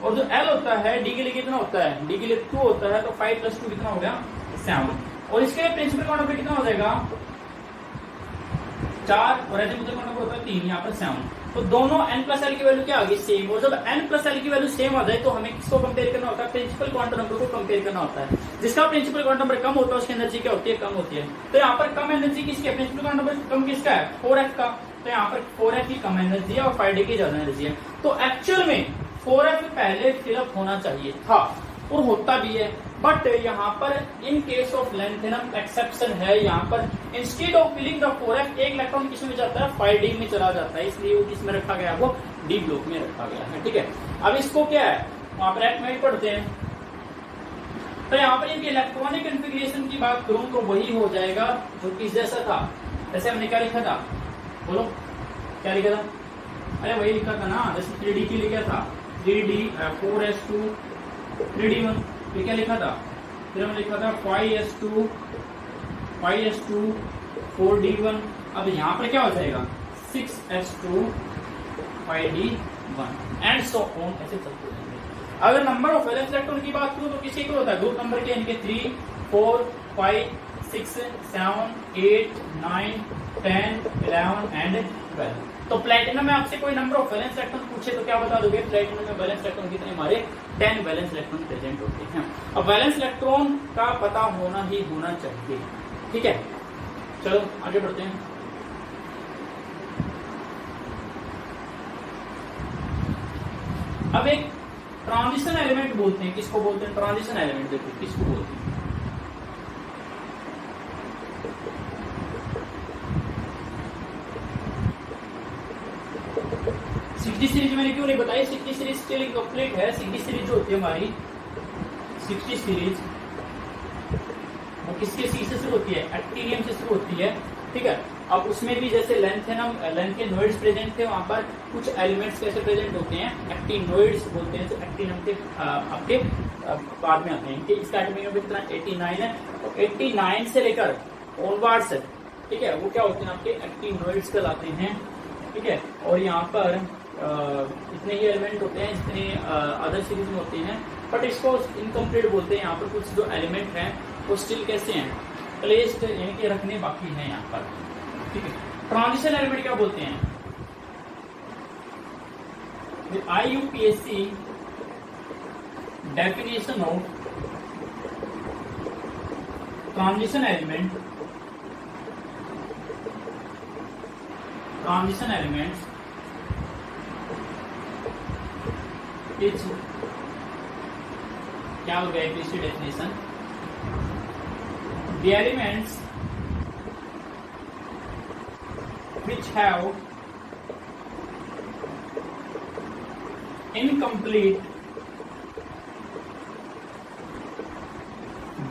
और जो l होता है d के लिए कितना होता है, d के लिए 2 होता है, तो 5 + 2 कितना हो गया, 7, और इसके लिए प्रिंसिपल क्वांटम नंबर कितना हो जाएगा, 4, और एजिमुथल क्वांटम नंबर होता है 3, यहाँ पर 7। तो दोनों n+l की वैल्यू क्या आ गई, सेम, और जब n+l की वैल्यू सेम आ जाए तो हमें किसको कंपेयर करना होता है, प्रिंसिपल क्वांटम नंबर को कंपेयर करना होता है। जिसका प्रिंसिपल क्वांटम नंबर कम होता है उसकी एनर्जी क्या होती है, कम होती है। तो यहाँ पर कम एनर्जी किसकी है, प्रिंसिपल क्वांटम नंबर कम किसका है, 4F का, तो यहाँ पर 4F की कम एनर्जी है और 5D की ज्यादा एनर्जी है। तो एक्चुअल में 4F पहले फिलअप होना चाहिए था, और होता भी है, बट यहाँ पर in case of lanthanum exception है। यहाँ पर instead of filling the 4F, एक इलेक्ट्रॉन किस में जाता है, 5D में चला जाता है, इसलिए वो किस में रखा गया, वो D ब्लॉक में रखा गया है, ठीक है। अब इसको क्या है, वहां पर में पढ़ते हैं। तो यहाँ पर इनकी इलेक्ट्रॉनिक कॉन्फ़िगरेशन की बात करूं तो वही हो जाएगा जो किस जैसा था, जैसे हमने क्या लिखा था, बोलो क्या लिखा था, अरे वही लिखा था ना, जैसे 3D के लिए क्या था, 3D 4s2 3D1, ये क्या लिखा था, फिर हमने लिखा था 5s2 4d1। अब यहाँ पर क्या हो जाएगा, 6s2 5d1 and so on, ऐसे चलते रहेंगे। अगर नंबर ऑफ वैलेंस इलेक्ट्रॉन की बात करूं तो किसी को होता है, ग्रुप नंबर के इनके 3, 4, 5, 6, 7, 8, 9, 10, 11 एंड 12। तो प्लेटिनम में आपसे कोई नंबर ऑफ वैलेंस इलेक्ट्रॉन पूछे तो क्या बता दोगे, प्लेटिनम में वैलेंस इलेक्ट्रॉन कितने, हमारे 10 वैलेंस इलेक्ट्रॉन प्रेजेंट होते हैं। अब वैलेंस इलेक्ट्रॉन का पता होना ही होना चाहिए, ठीक है। चलो आगे बढ़ते हैं। अब एक ट्रांजिशन एलिमेंट बोलते हैं, किसको बोलते हैं, ट्रांजिशन एलिमेंट, देखो किसको बोलते हैं, सिक्सटी सीरीज मैंने क्यों नहीं बताई, 60 सीरीज स्टिल इनकम्प्लीट है। 60 सीरीज जो होती है हमारी, 60 सीरीज वो किसके सी से शुरू होती है, एक्टिनियम से शुरू होती है, ठीक है। अब उसमें भी जैसे लैंथेनोइड्स प्रेजेंट थे, वहां पर कुछ एलिमेंट्स कैसे प्रेजेंट होते हैं, एक्टिनोइड्स बोलते हैं, जो एक्टिनियम के आपके बाद में आते हैं। इनके इसका एटॉमिक नंबर कितना 89 है, तो 89 से लेकर ऑनवर्ड्स, ठीक है, वो क्या होते हैं आपके एक्टिनोइड्स कहलाते हैं, ठीक है। और यहाँ पर इतने ही एलिमेंट होते हैं जितने अदर सीरीज में होते हैं, बट इसको इनकम्प्लीट बोलते हैं। यहाँ पर कुछ जो एलिमेंट हैं वो स्टिल कैसे हैं, प्लेस्ड, यानी कि रखने बाकी हैं यहाँ पर, ठीक है। ट्रांजिशन एलिमेंट क्या बोलते हैं, IUPAC definition of transition elements is क्या हो गया IUPAC definition, the elements which have incomplete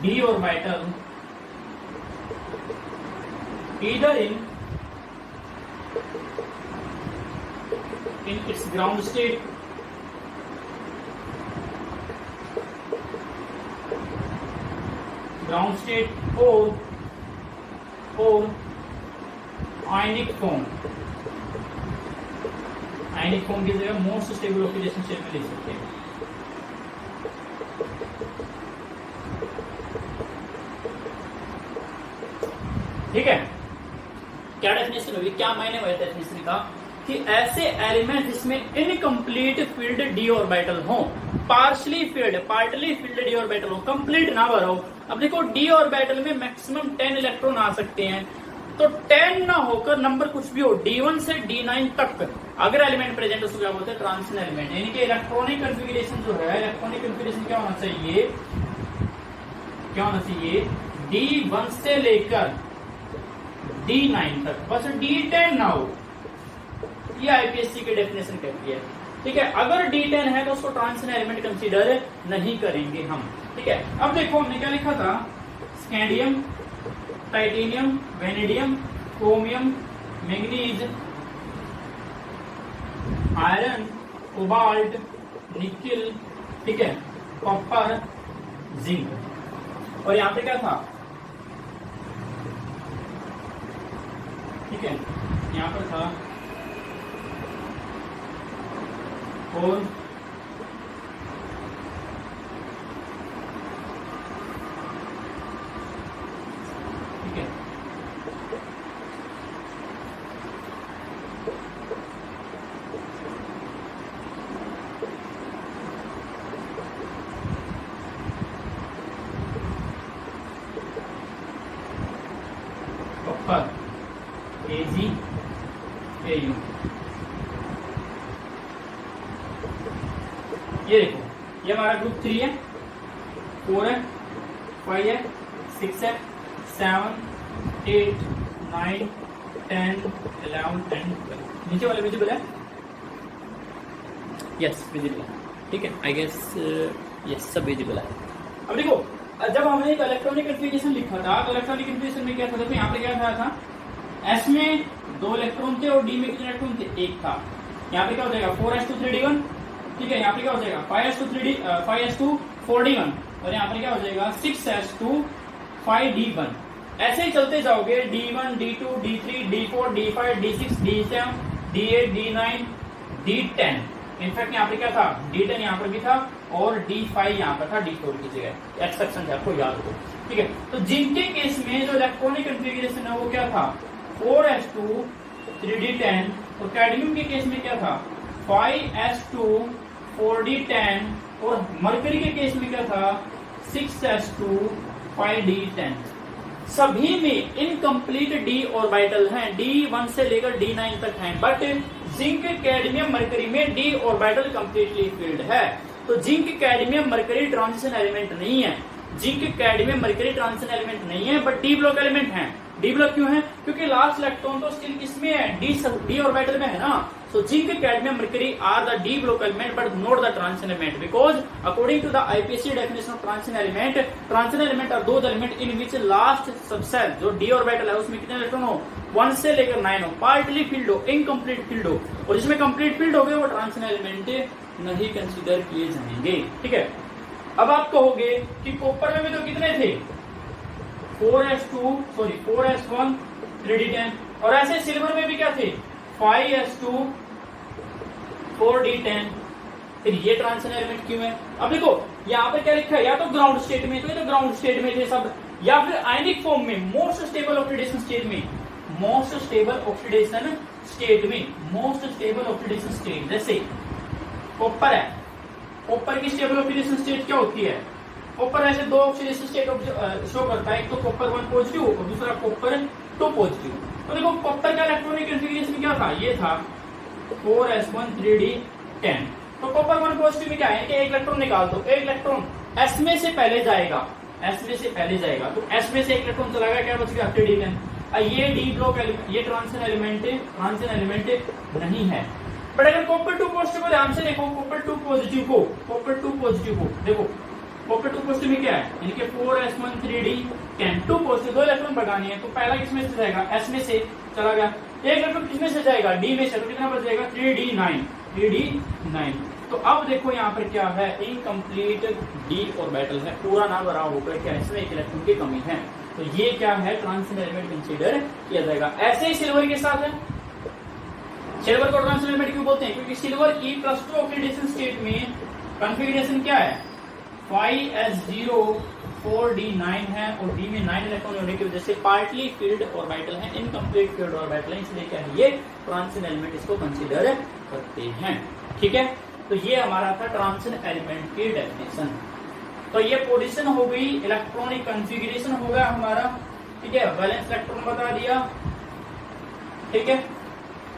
d orbital either in its ground state or ionic form की जगह मोस्ट स्टेबल ऑक्सीडेशन स्टेट में लिख सकते हैं। ठीक है, क्या डेफिनेशन होगी, क्या मायने हुए डेफिनेशन का, कि ऐसे एलिमेंट जिसमें इनकम्प्लीट फील्ड डी ऑर्बिटल हो, पार्टली फील्ड डी ऑर्बिटल हो, कंप्लीट ना भरा हो। अब देखो डी ऑर्बिटल में मैक्सिमम 10 इलेक्ट्रॉन आ सकते हैं, तो 10 ना होकर नंबर कुछ भी हो, D1 से D9 तक अगर एलिमेंट प्रेजेंट है उसको क्या बोलते हैं, ट्रांजिशन एलिमेंट। यानी कि इलेक्ट्रॉनिक कन्फिगरेशन जो है, इलेक्ट्रॉनिक कन्फिगरेशन क्या होना चाहिए, D1 से लेकर D9 तक, बस D10 ना हो। ये IPSC की डेफिनेशन कहती है, ठीक है। अगर D10 है तो उसको ट्रांजिशन एलिमेंट कंसीडर नहीं करेंगे हम, ठीक है। अब देखो हमने क्या लिखा था, scandium, titanium, vanadium, chromium, manganese, iron, cobalt, nickel, ठीक है, कॉपर, जिंक। और यहाँ पे क्या था, ठीक है, यहाँ पर था और ठीक है, कॉपर, AgAu, ये देखो, ये हमारा ग्रुप 3 है, 4 है, 5 है, 6 है, 7, 8, 9, 10, 11 एंड 12। नीचे वाले विजिबल है, यस विजिबल है, ठीक है, आई गेस यस सब विजिबल है। अब देखो, जब हमने एक इलेक्ट्रॉनिक कन्फिगरेशन लिखा था, तो इलेक्ट्रॉनिक कन्फिगरेशन में क्या था, देखो यहाँ पे क्या था, S में 2 इलेक्ट्रॉन थे और D में कितने इलेक्ट्रॉन थे, 1 था। यहाँ पे क्या हो जाएगा, 4s2 3d1, ठीक है। यहाँ पे क्या हो जाएगा, 5s2 4d1, और यहाँ पे क्या हो जाएगा, 6s2 5d1। ऐसे ही चलते जाओगे, D1 D2 D3 D4 D5 D6 D7 D8 D9 D10। In fact यहाँ पे क्या था, D10 यहाँ पर भी था और D5 यहाँ पर था D4 की जगह, एक्सेप्शन है, आपको याद हो, ठीक है। तो जिंक के केस में जो इलेक्ट्रॉनिक कन्फिगरेशन है वो क्या था, 4s2 3d10, और कैडमियम के केस में क्या था, 5s2 4d10, और मरकरी के केस में क्या था, 6s2 5d10। सभी में इनकम्प्लीट डी ऑर्बिटल हैं, D1 से लेकर D9 तक हैं, बट जिंक, कैडमियम, मरकरी में डी ऑर्बिटल कंप्लीटली फिल्ड है। तो zinc, cadmium, mercury transition element नहीं है, zinc, cadmium, mercury transition element नहीं है, बट डी ब्लॉक एलिमेंट है। डी ब्लॉक क्यों है, क्योंकि लास्ट इलेक्ट्रॉन तो स्टिल किसमें है, डी ऑर्बिटल में है ना। So zinc, cadmium, mercury are the d block element but not the transition element, because according to the IPSC definition of transition element are those element in which last subcell जो d orbital है उसमें कितने electron हो, 1 से लेकर 9 हो, partly field हो, incomplete field हो, और जिसमें कंप्लीट फील्ड हो गए वो ट्रांजिशन एलिमेंट नहीं कंसीडर किए जाएंगे, ठीक है। अब आप कहोगे कि कॉपर में भी तो कितने थे, 4s1 3d10, और ऐसे सिल्वर में भी क्या थे, 5s2 4d10, फिर ये ट्रांजिशन एलिमेंट क्यों है? अब देखो यहाँ पर क्या लिखा है, या तो ग्राउंड स्टेट में, तो ये तो ग्राउंड स्टेट में थे सब, या फिर आयनिक फॉर्म में मोस्ट स्टेबल ऑक्सीडेशन स्टेट में, मोस्ट स्टेबल ऑक्सीडेशन स्टेट में, मोस्ट स्टेबल ऑक्सीडेशन स्टेट। जैसे कॉपर है, कॉपर की स्टेबल ऑक्सीडेशन स्टेट क्या होती है? कॉपर ऐसे दो ऑक्सीडेशन स्टेट शो करता है, एक तो कॉपर 1 पॉजिटिव और दूसरा कॉपर 2 पॉजिटिव। तो देखो कॉपर का इलेक्ट्रॉनिक कॉन्फ़िगरेशन क्या था, ये था 4s1 3d10। तो कॉपर 1 पॉजिटिव में क्या है कि एक इलेक्ट्रॉन निकाल दो, एक इलेक्ट्रॉन s में से पहले जाएगा, s में से पहले जाएगा, तो s में से एक इलेक्ट्रॉन चला गया, क्या बच गया 3d10। ये डी ब्लॉक ये ट्रांजिशन एलिमेंट नहीं है। बट अगर कॉपर 2 पॉजिटिव को ध्यान से देखो, कॉपर 2 पॉजिटिव को देखो, कॉपर 2 पॉजिटिव में क्या है, इनके 4s1 3d10 2 पॉजिटिव, 2 इलेक्ट्रॉन भगानी है, तो पहला किसमें से जाएगा, s में से चला गया, एक इलेक्ट्रॉन किसमें से जाएगा, d में से, तो कितना बच जाएगा 3d9। तो अब देखो यहाँ पर क्या है, इनकम्प्लीट डी ऑर्बिटल है, पूरा ना भरा होकर क्या इसमें एक इलेक्ट्रॉन की कमी है, तो ये क्या है ट्रांजिशन एलिमेंट कंसीडर किया जाएगा। ऐसे ही सिल्वर के साथ है, सिल्वर को ट्रांजिशन एलिमेंट क्यों बोलते हैं, क्योंकि सिल्वर की +2 ऑक्सीडेशन स्टेट में कॉन्फ़िगरेशन क्या है 5s0 4d9 है, और डी में 9 इलेक्ट्रॉन होने की वजह से पार्टली फील्ड ऑर्बिटल है, इनकम्प्लीट फील्ड ऑर्बिटल है, इसलिए क्या है ये ट्रांजिशन एलिमेंट इसको कंसीडर करते हैं। ठीक है, तो ये हमारा था ट्रांजिशन एलिमेंट की डेफिनेशन। तो ये पोजीशन हो गई, इलेक्ट्रॉनिक कॉन्फ़िगरेशन हो गया हमारा, ठीक है, वैलेंस इलेक्ट्रॉन बता दिया। ठीक है,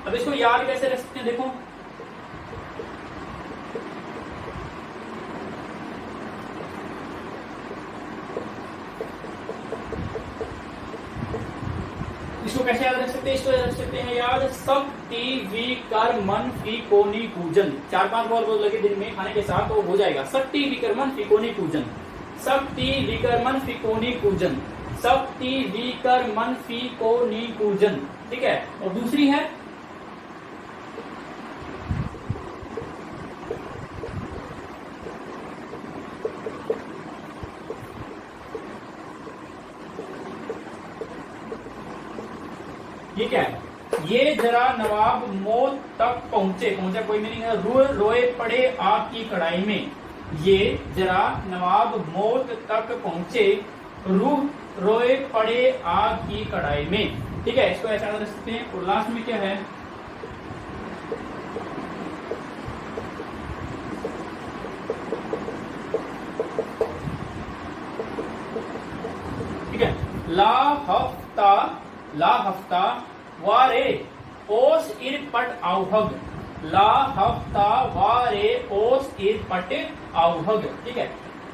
अब इसको याद कैसे रख सकते हैं, देखो इसको कैसे याद रख सकते हैं, इसको याद रख सकते हैं याद, शक्ति विकर्मण फीकोनी कूजन, 4-5 बार बोल लगे दिन में खाने के साथ तो हो जाएगा, शक्ति विकर्मण फीकोनी कूजन, शक्ति विकर्मण फीकोनी कूजन, शक्ति विकर्मण फीकोनी कूजन। ठीक है, और दूसरी है ये क्या है, ये जरा नवाब मौत तक पहुंचे कोई मीनिंग है, रोए पड़े आग की कढ़ाई में, ये जरा नवाब मौत तक पहुंचे, रूह रोए पड़े आग की कढ़ाई में। ठीक है, इसको ऐसा कर सकते हैं। और लास्ट में क्या है, ठीक है, ला हफ्ता वारे ओस इर पट आवहग, ला हफ्ता वारे ओस इर पट आवहग। ठीक है,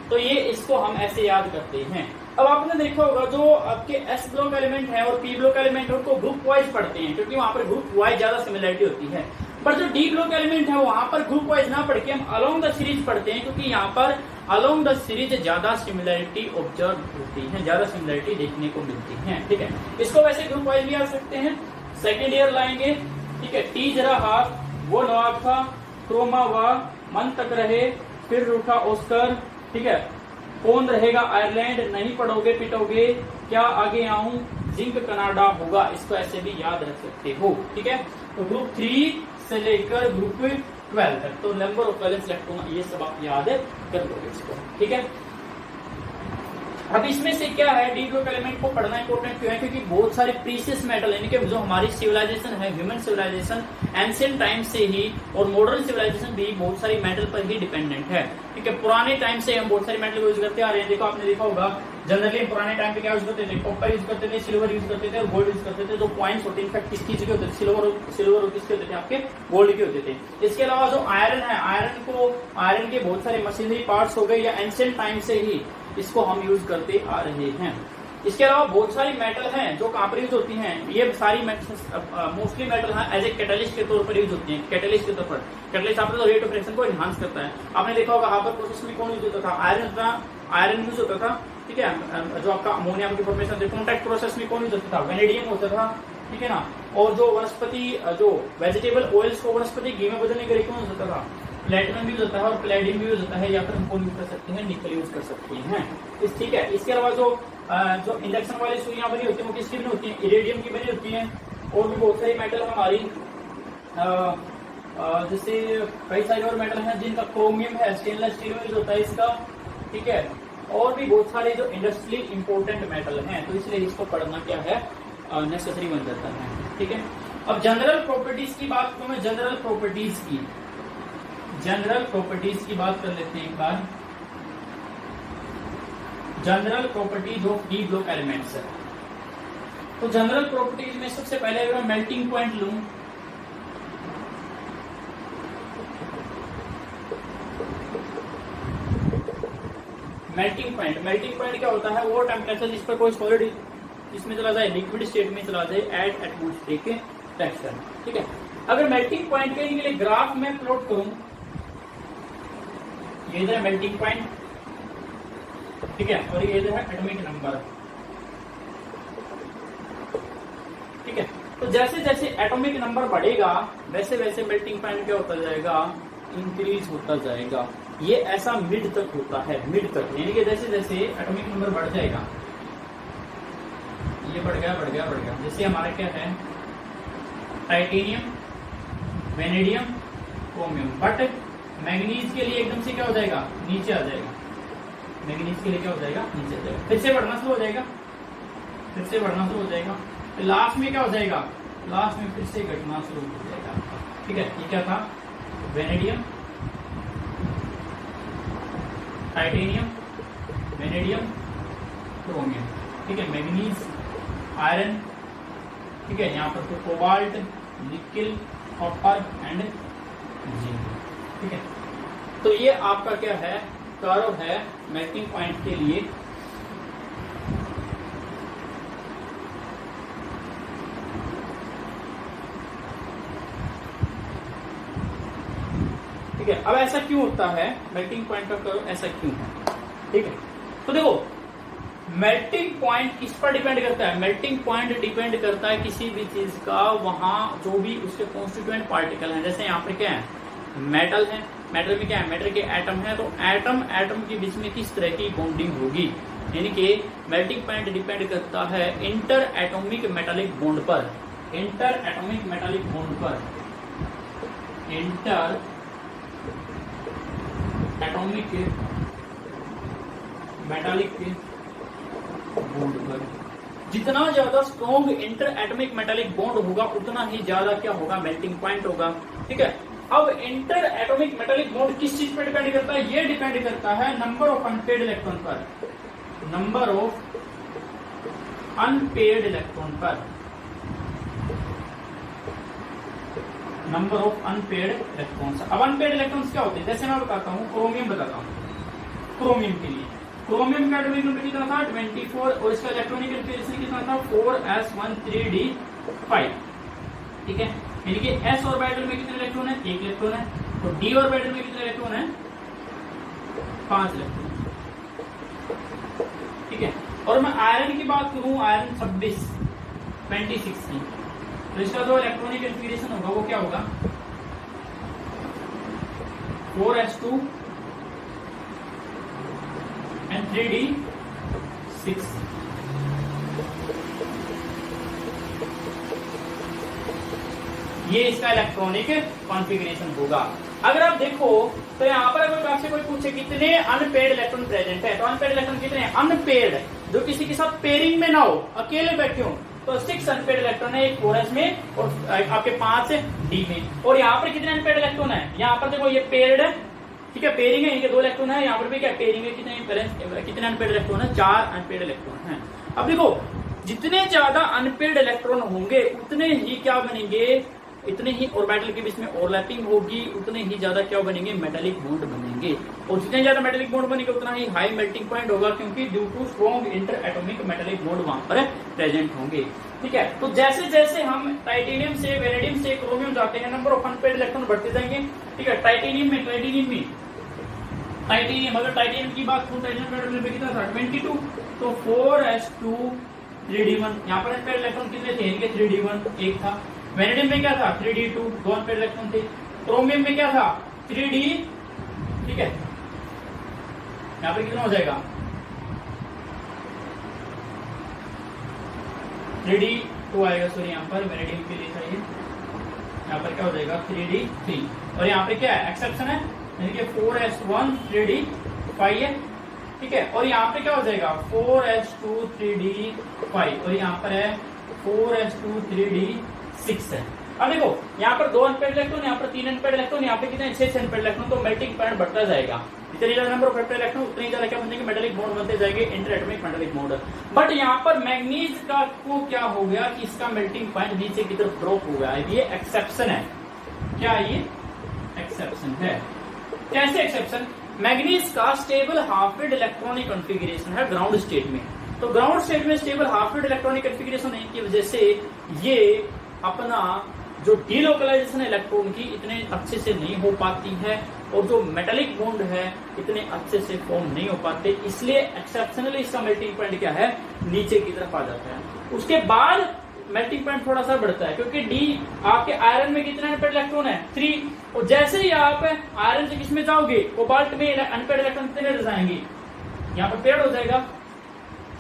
तो ये इसको हम ऐसे याद करते हैं। अब आपने देखा होगा जो आपके एस ब्लॉक एलिमेंट है और पी ब्लॉक एलिमेंट है उनको ग्रुप वाइज पढ़ते हैं, क्योंकि वहां पर ग्रुप वाइज ज्यादा सिमिलरिटी होती है। पर जो डी ब्लॉक एलिमेंट है वहां पर ग्रुप वाइज ना पढ़ के हम अलोंग द सीरीज पढ़ते हैं, क्योंकि यहाँ पर अलोंग द सीरीज ज्यादा सिमिलरिटी ऑब्जर्व होती है, ज्यादा सिमिलरिटी देखने को मिलती है। ठीक है, इसको वैसे ग्रुप वाइज भी आ सकते हैं। सेकेंड ईयर लाएंगे, ठीक है, टी जरा हाथ, वो नवाब था, क्रोमा वा, मन तक रहे, फिर रूठा ऑस्कर। ठीक है, कौन रहेगा आयरलैंड, नहीं पढ़ोगे पिटोगे, क्या आगे आऊं, जिंक कनाडा होगा, इसको ऐसे भी याद रख सकते हो। ठीक है, तो ग्रुप 3 से लेकर ग्रुप 12 तक तो नंबर ऑफ वैलेंस इलेक्ट्रॉन ये सब आप याद कर लोगे इसको। ठीक है, अब इसमें से क्या है, डी ब्लॉक एलिमेंट को पढ़ना इंपॉर्टेंट क्यों है, क्योंकि बहुत सारे प्रीशियस मेटल यानी कि जो हमारी सिविलाइजेशन है, ह्यूमन सिविलाइजेशन एंशिएंट टाइम से ही और मॉडर्न सिविलाइजेशन भी बहुत सारी मेटल पर ही डिपेंडेंट है। ठीक है, पुराने टाइम से हम बहुत सारे मेटल यूज करते आ रहे हैं। देखो आपने देखा होगा जनरली पुराने टाइम पे क्या यूज करते थे, कॉपर यूज करते थे, सिल्वर यूज करते थे और गोल्ड यूज करते थे। जो पॉइंट्स होते इनफैक्ट किस चीज के होते थे, सिल्वर और किसके होते थे, आपके गोल्ड के होते थे। इसके अलावा जो आयरन है, आयरन के बहुत सारे मशीनरी पार्ट्स हो गए या एंशिएंट टाइम से ही इसको हम यूज करते आ रहे हैं। इसके अलावा बहुत सारी मेटल हैं जो कहां पर यूज होती हैं, ये सारी मोस्टली मेटल हैं एज ए कैटलिस्ट के तौर पर यूज होती हैं। कैटलिस्ट के तौर पर, कैटलिस्ट आपने तो रेट ऑफ रिएक्शन को एनहांस करता है। आपने देखा होगा हार्बर प्रोसेस में कौन यूज होता था, आयरन यूज होता था। ठीक है, जो आपका अमोनिया की फॉर्मेशन, कॉन्टैक्ट प्रोसेस में कौन यूज होता था, वेनेडियम होता था। ठीक है ना, और जो वनस्पति जो वेजिटेबल ऑयल्स को वनस्पति घी में बदलने के लिए कौन यूज होता था, प्लेटिनम यूज होता है और प्लेडियम भी यूज होता है, या फिर हम कौन यूज कर सकते हैं, निकल यूज कर सकते हैं। ठीक है, इसके अलावा जो इंडक्शन वाली सुइयां बनी होती है वो किसकी बनी होती है, इरेडियम की बनी होती है। और भी बहुत सारी मेटल हमारी जैसे कई सारे और मेटल हैं जिनका क्रोमियम है, स्टेनलेस स्टील में यूज होता है इसका, ठीक है। और भी बहुत सारे जो इंडस्ट्रियली इंपॉर्टेंट मेटल हैं, तो इसलिए इसको पढ़ना क्या है, नेसेसरी बन जाता है, ठीक है। अब जनरल प्रॉपर्टीज की बात करूं मैं, जनरल प्रॉपर्टीज की बात कर लेते हैं एक बार। General properties of d block elements. तो जनरल प्रॉपर्टीज में सबसे पहले अगर मैं मेल्टिंग पॉइंट लूं, मेल्टिंग पॉइंट क्या होता है, वो टेम्परेचर जिस पर कोई सॉलिड इसमें चला जाए, लिक्विड स्टेट में चला जाए एट एटमॉस्फेरिक टेक्सचर, ठीक है। अगर मेल्टिंग पॉइंट के लिए ग्राफ में प्लॉट करूं, ये इधर है मेल्टिंग पॉइंट, ठीक है, और ये इधर है एटॉमिक नंबर, ठीक है। तो जैसे जैसे एटॉमिक नंबर बढ़ेगा वैसे वैसे मेल्टिंग पॉइंट क्या होता जाएगा, इंक्रीज होता जाएगा। ये ऐसा मिड तक होता है, मिड तक, यानी कि जैसे जैसे एटॉमिक नंबर बढ़ जाएगा, ये बढ़ गया बढ़ गया बढ़ गया। जैसे हमारा क्या है, titanium, vanadium, chromium, but manganese के लिए एकदम से क्या हो जाएगा, नीचे आ जाएगा। मैग्नीज के लिए क्या हो जाएगा, नीचे आ जाएगा, फिर से बढ़ना शुरू हो जाएगा, फिर से बढ़ना शुरू हो जाएगा, फिर लास्ट में क्या हो जाएगा, लास्ट में फिर से घटना शुरू हो जाएगा, ठीक है। ये क्या था, वेनेडियम, टाइटेनियम, वेनेडियम, क्रोमियम, ठीक है, मैग्नीज, आयरन, ठीक है, यहाँ पर तो cobalt, nickel, copper and zinc, ठीक है। तो ये आपका क्या है, कर्व है मेल्टिंग पॉइंट के लिए। ठीक है, अब ऐसा क्यों होता है, मेल्टिंग पॉइंट का कर्व ऐसा क्यों है, ठीक है। तो देखो मेल्टिंग पॉइंट किस पर डिपेंड करता है, मेल्टिंग पॉइंट डिपेंड करता है किसी भी चीज का, वहां जो भी उसके कॉन्स्टिट्यूएंट पार्टिकल हैं। जैसे यहाँ पर क्या है, मेटल है, मेटल में क्या है, मेटल के एटम है, तो एटम एटम के बीच में किस तरह की बॉन्डिंग होगी, यानी कि मेल्टिंग पॉइंट डिपेंड करता है इंटर एटॉमिक मेटालिक बॉन्ड पर, इंटर एटॉमिक मेटालिक बॉन्ड पर, इंटर एटॉमिक मेटालिक बॉन्ड पर। जितना ज्यादा strong inter atomic metallic bond होगा उतना ही ज्यादा क्या होगा, मेल्टिंग पॉइंट होगा, ठीक है। अब इंटर एटॉमिक मेटालिक बॉन्ड किस चीज पर डिपेंड करता है, ये डिपेंड करता है नंबर ऑफ अनपेयर्ड इलेक्ट्रॉन पर, नंबर ऑफ अनपेयर्ड इलेक्ट्रॉन पर, नंबर ऑफ अनपेयर्ड इलेक्ट्रॉन्स। अब अनपेयर्ड इलेक्ट्रॉन्स क्या होते हैं, जैसे मैं बताता हूँ, क्रोमियम बताता हूँ। क्रोमियम के लिए, क्रोमियम का एटॉमिक नंबर कितना था, 24, और इसका इलेक्ट्रॉनिक कन्फिगरेशन कितना था, 4s13d5, ठीक है। यानी कि s ऑर्बिटल में कितने इलेक्ट्रॉन है, 1 इलेक्ट्रॉन है, तो d ऑर्बिटल में कितने इलेक्ट्रॉन है, 5 इलेक्ट्रॉन, ठीक है। और मैं आयरन की बात करूं, आयरन 26 की, तो इसका जो इलेक्ट्रॉनिक कन्फिगरेशन होगा वो क्या होगा, 4s2 एंड 3d6, ये इसका इलेक्ट्रॉनिक कॉन्फ़िगरेशन होगा। अगर आप देखो तो यहाँ पर अगर आपसे कोई पूछे कितने अनपेयर्ड इलेक्ट्रॉन प्रेजेंट है, तो अनपेयर्ड इलेक्ट्रॉन कितने हैं, अनपेयर्ड जो किसी के साथ पेयरिंग में ना हो, अकेले बैठे हो, तो 6 अनपेयर्ड इलेक्ट्रॉन है, एक 4s में और आपके 5 d में। और यहाँ पर कितने अनपेयर्ड इलेक्ट्रॉन है, यहाँ पर देखो ये पेयर्ड है, ठीक है, पेयरिंग है, इनके 2 इलेक्ट्रॉन है, यहाँ पर भी क्या पेयरिंग है, कितने अनपेयर्ड इलेक्ट्रॉन है, 4 अनपेयर्ड इलेक्ट्रॉन है। अब देखो जितने ज्यादा अनपेयर्ड इलेक्ट्रॉन होंगे उतने ही क्या बनेंगे, इतने ही ऑर्बिटल के बीच में ओवरलैपिंग होगी, उतने ही ज्यादा क्या बनेंगे, मेटालिक बॉन्ड बनेंगे, और जितने ज्यादा मेटालिक बॉन्ड बनेंगे उतना ही हाई मेल्टिंग पॉइंट होगा, क्योंकि due to strong inter atomic metallic bond वहां पर प्रेजेंट होंगे, ठीक है। तो जैसे जैसे हम टाइटेनियम से, वेनेडियम से क्रोमियम जाते हैं, नंबर ऑफ अनपेयर्ड इलेक्ट्रॉन बढ़ते जाएंगे, ठीक है। टाइटेनियम अगर टाइटेनियम की बात करूं, टाइटेनियम में कितना था, 22, तो 4s2 3d1, यहाँ पर अनपेयर्ड इलेक्ट्रॉन कितने थे, इनके 3d1 एक था। वेनेडियम में क्या था, 3d2, 2 अनपेयर्ड इलेक्ट्रॉन थे। क्रोमियम में क्या था, 3d, ठीक है, यहाँ पर कितना हो जाएगा, 3d2 आएगा, सॉरी यहाँ पर वेनेडियम के लिए चाहिए, यहाँ पर क्या हो जाएगा 3d3 और यहाँ पे क्या है एक्सेप्शन है यानी कि 4s1 3d5 है, ठीक है। और यहाँ पे क्या हो जाएगा 4s2 3d5 और यहाँ पर है 4s2 3d6 है। अब देखो यहाँ पर 2 अनपेड इलेक्ट्रॉन, यहाँ पर 3 अनपेड इलेक्ट्रॉन, यहाँ पे कितने 6 अनपेड इलेक्ट्रॉन, तो मेल्टिंग पॉइंट बढ़ता जाएगा। जितनी ज्यादा नंबर ऑफ अनपेड इलेक्ट्रॉन उतनी ज्यादा क्या बनेंगे मेटालिक बॉन्ड बनते जाएंगे, inter atomic metallic bond. But यहाँ पर मैग्नीज का को क्या हो गया कि इसका मेल्टिंग पॉइंट नीचे की तरफ ड्रॉप हो गया, ये एक्सेप्शन है। क्या ये एक्सेप्शन है? कैसे एक्सेप्शन? मैग्नीज का स्टेबल हाफ वेड इलेक्ट्रॉनिक कॉन्फ़िगरेशन है ग्राउंड स्टेट में, तो ग्राउंड स्टेट में स्टेबल हाफ वेड इलेक्ट्रॉनिक कॉन्फ़िगरेशन होने की वजह से ये अपना जो डीलोकलाइजेशन इलेक्ट्रॉन की इतने अच्छे से नहीं हो पाती है और जो मेटालिक बॉन्ड है इतने अच्छे से फॉर्म नहीं हो पाते, इसलिए एक्सेप्शनली इसका मेल्टिंग पॉइंट क्या है नीचे की तरफ आ जाता है। उसके बाद मेल्टिंग पॉइंट थोड़ा सा बढ़ता है क्योंकि डी आपके आयरन में कितने अनपेड इलेक्ट्रॉन है 3, और जैसे ही आप आयरन से किसमें जाओगे कोबाल्ट में अनपेड इलेक्ट्रॉन कितने रह जाएंगे, यहाँ पर पेड़ हो जाएगा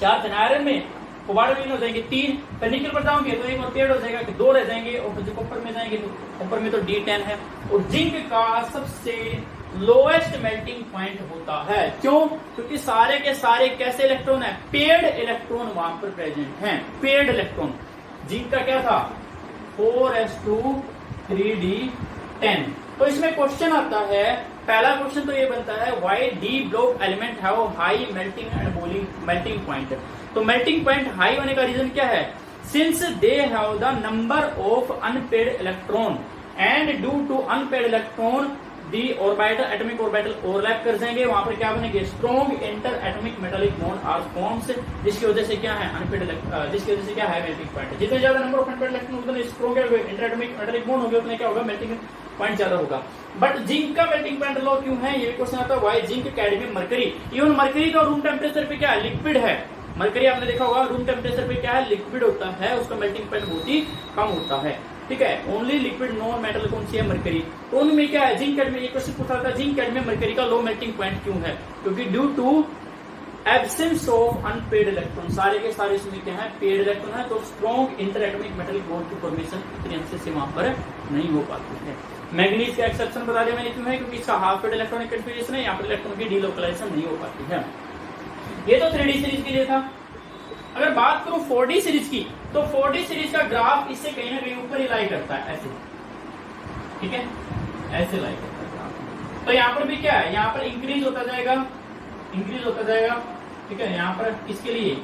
4 आयरन में, कोबाल्ट में हो जाएंगे 3, फिर निकल पर जाओगे तो एक और पेड़ हो जाएगा कि 2 रह जाएंगे, और फिर कॉपर में जाएंगे तो कॉपर में तो D10 है। और जिंक का सबसे लोएस्ट मेल्टिंग पॉइंट होता है, क्यों? क्योंकि सारे के सारे कैसे इलेक्ट्रॉन है पेड इलेक्ट्रॉन वहां पर प्रेजेंट हैं, पेड इलेक्ट्रॉन। जिंक का क्या था 4s2 3d10। तो इसमें क्वेश्चन आता है, पहला क्वेश्चन तो ये बनता है why d block element have high melting and boiling melting point. तो मेल्टिंग पॉइंट हाई होने का रीजन क्या है? Since they have the number of unpaired electron and due to unpaired electron the orbital atomic orbital overlap कर जाएंगे, वहां पर क्या बनेंगे strong inter atomic metallic bond are forms, जिसकी वजह से क्या है अनपेड जिसकी वजह से क्या है मेल्टिंग पॉइंट। जितने ज्यादा नंबर ऑफ अनपेड इलेक्ट्रॉन उतने strong inter atomic metallic bond होंगे, उतने क्या होगा मेल्टिंग पॉइंट ज्यादा होगा। बट जिंक का मेल्टिंग पॉइंट लो क्यों है, ये क्वेश्चन आता है why zinc cadmium mercury. Even mercury का रूम टेम्परेचर पे क्या है लिक्विड है, मरकरी आपने देखा होगा रूम टेम्परेचर पे क्या है लिक्विड होता है, उसका मेल्टिंग पॉइंट बहुत ही कम होता है, ठीक है। ओनली लिक्विड नॉन मेटल कौन सी है मरकरी। तो उनमें क्या है जिंक कैडमियम, ये क्वेश्चन पूछा था जिंक कैडमियम मरकरी का लो मेल्टिंग पॉइंट क्यों है, क्योंकि due to absence of unpaired electron, सारे के सारे इसमें क्या है पेड इलेक्ट्रॉन है, तो strong inter atomic metallic bond की फॉर्मेशन इतने अच्छे से वहां पर नहीं हो पाती है। मैग्नीज का एक्सेप्शन बता दिया मैंने क्यों है, क्योंकि इसका हाफ पेड इलेक्ट्रॉनिक कॉन्फ़िगरेशन है, यहाँ पर इलेक्ट्रॉन की डीलोकलाइजेशन नहीं हो पाती है। ये तो 3D सीरीज के लिए था। अगर बात करूं 4D सीरीज की, तो 4D सीरीज का ग्राफ इससे कहीं ना कहीं ऊपर ही लाई करता है ऐसे, ठीक है ऐसे लाई करता है ग्राफ। तो यहाँ पर भी क्या है, यहाँ पर इंक्रीज होता जाएगा, इंक्रीज होता जाएगा, ठीक है। यहाँ पर किसके लिए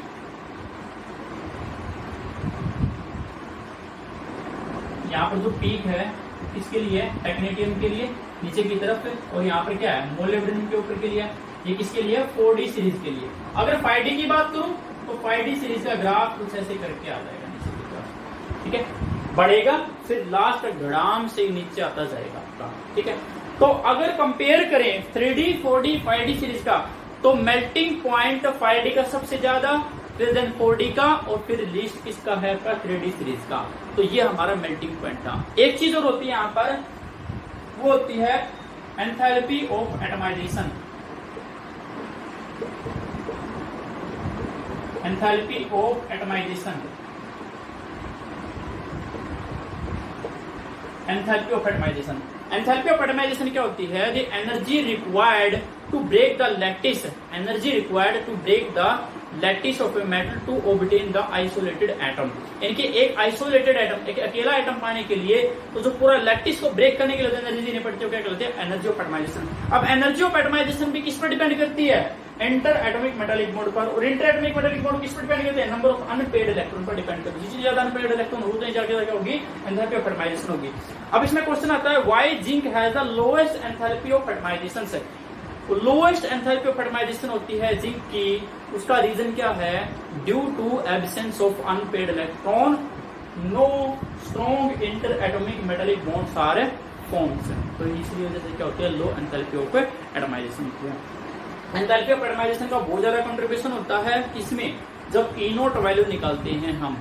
यहाँ पर जो पीक है किसके लिए टेक्नेटियम के लिए नीचे की तरफ, और यहाँ पर क्या है मोलिब्डेनम के ऊपर के लिए, ये किसके लिए 4D सीरीज के लिए। अगर 5D की बात करूं तो 5D सीरीज का ग्राफ कुछ ऐसे करके आ जाएगा नीचे की तरफ, ठीक है बढ़ेगा, फिर लास्ट तक धड़ाम से नीचे आता जाएगा आपका, ठीक है। तो अगर कंपेयर करें 3D 4D 5D सीरीज का, तो मेल्टिंग पॉइंट 5D का सबसे ज्यादा, फिर देन 4D का, और फिर लीस्ट किसका है 3D सीरीज का। तो ये हमारा मेल्टिंग पॉइंट था। एक चीज और होती है यहाँ पर, वो होती है enthalpy of atomisation. Enthalpy of atomisation, enthalpy of atomisation, enthalpy of atomisation क्या होती है? The energy required to break the lattice, energy required to break the lattice of a metal to obtain the isolated atom. यानी एक isolated atom, एक अकेला atom पाने के लिए, तो जो पूरा लैटिस को ब्रेक करने के लिए एनर्जी देनी पड़ती है, क्या कहते हैं एनर्जी ऑफ एटमाइजेशन। अब एनर्जी ऑफ एटमाइजेशन भी किस पर डिपेंड करती है? इंटर एटॉमिक मेटालिक बॉन्ड पर। और इंटर एटॉमिक मेटालिक बॉन्ड किस पर डिपेंड करते हैं? नंबर ऑफ अनपेड इलेक्ट्रॉन पर डिपेंड करते हैं। जितनी ज्यादा अनपेड इलेक्ट्रॉन होते हैं ज्यादा क्या होगी एंथैल्पी ऑफ एटमाइजेशन होगी। अब इसमें क्वेश्चन आता है why zinc has the lowest enthalpy of atomisation से। लोएस्ट एंथैल्पी ऑफ एटमाइजेशन होती है जिंक की, उसका रीजन क्या है? Due to absence of unpaired electron, no strong inter atomic metallic bonds are forms. तो इसलिए वजह से क्या होती है लो एंथैल्पी ऑफ एटमाइजेशन होती है। एंथैल्पी ऑफ एटमाइजेशन का बहुत ज्यादा कंट्रीब्यूशन होता है इसमें, जब E नोट वैल्यू निकालते हैं हम,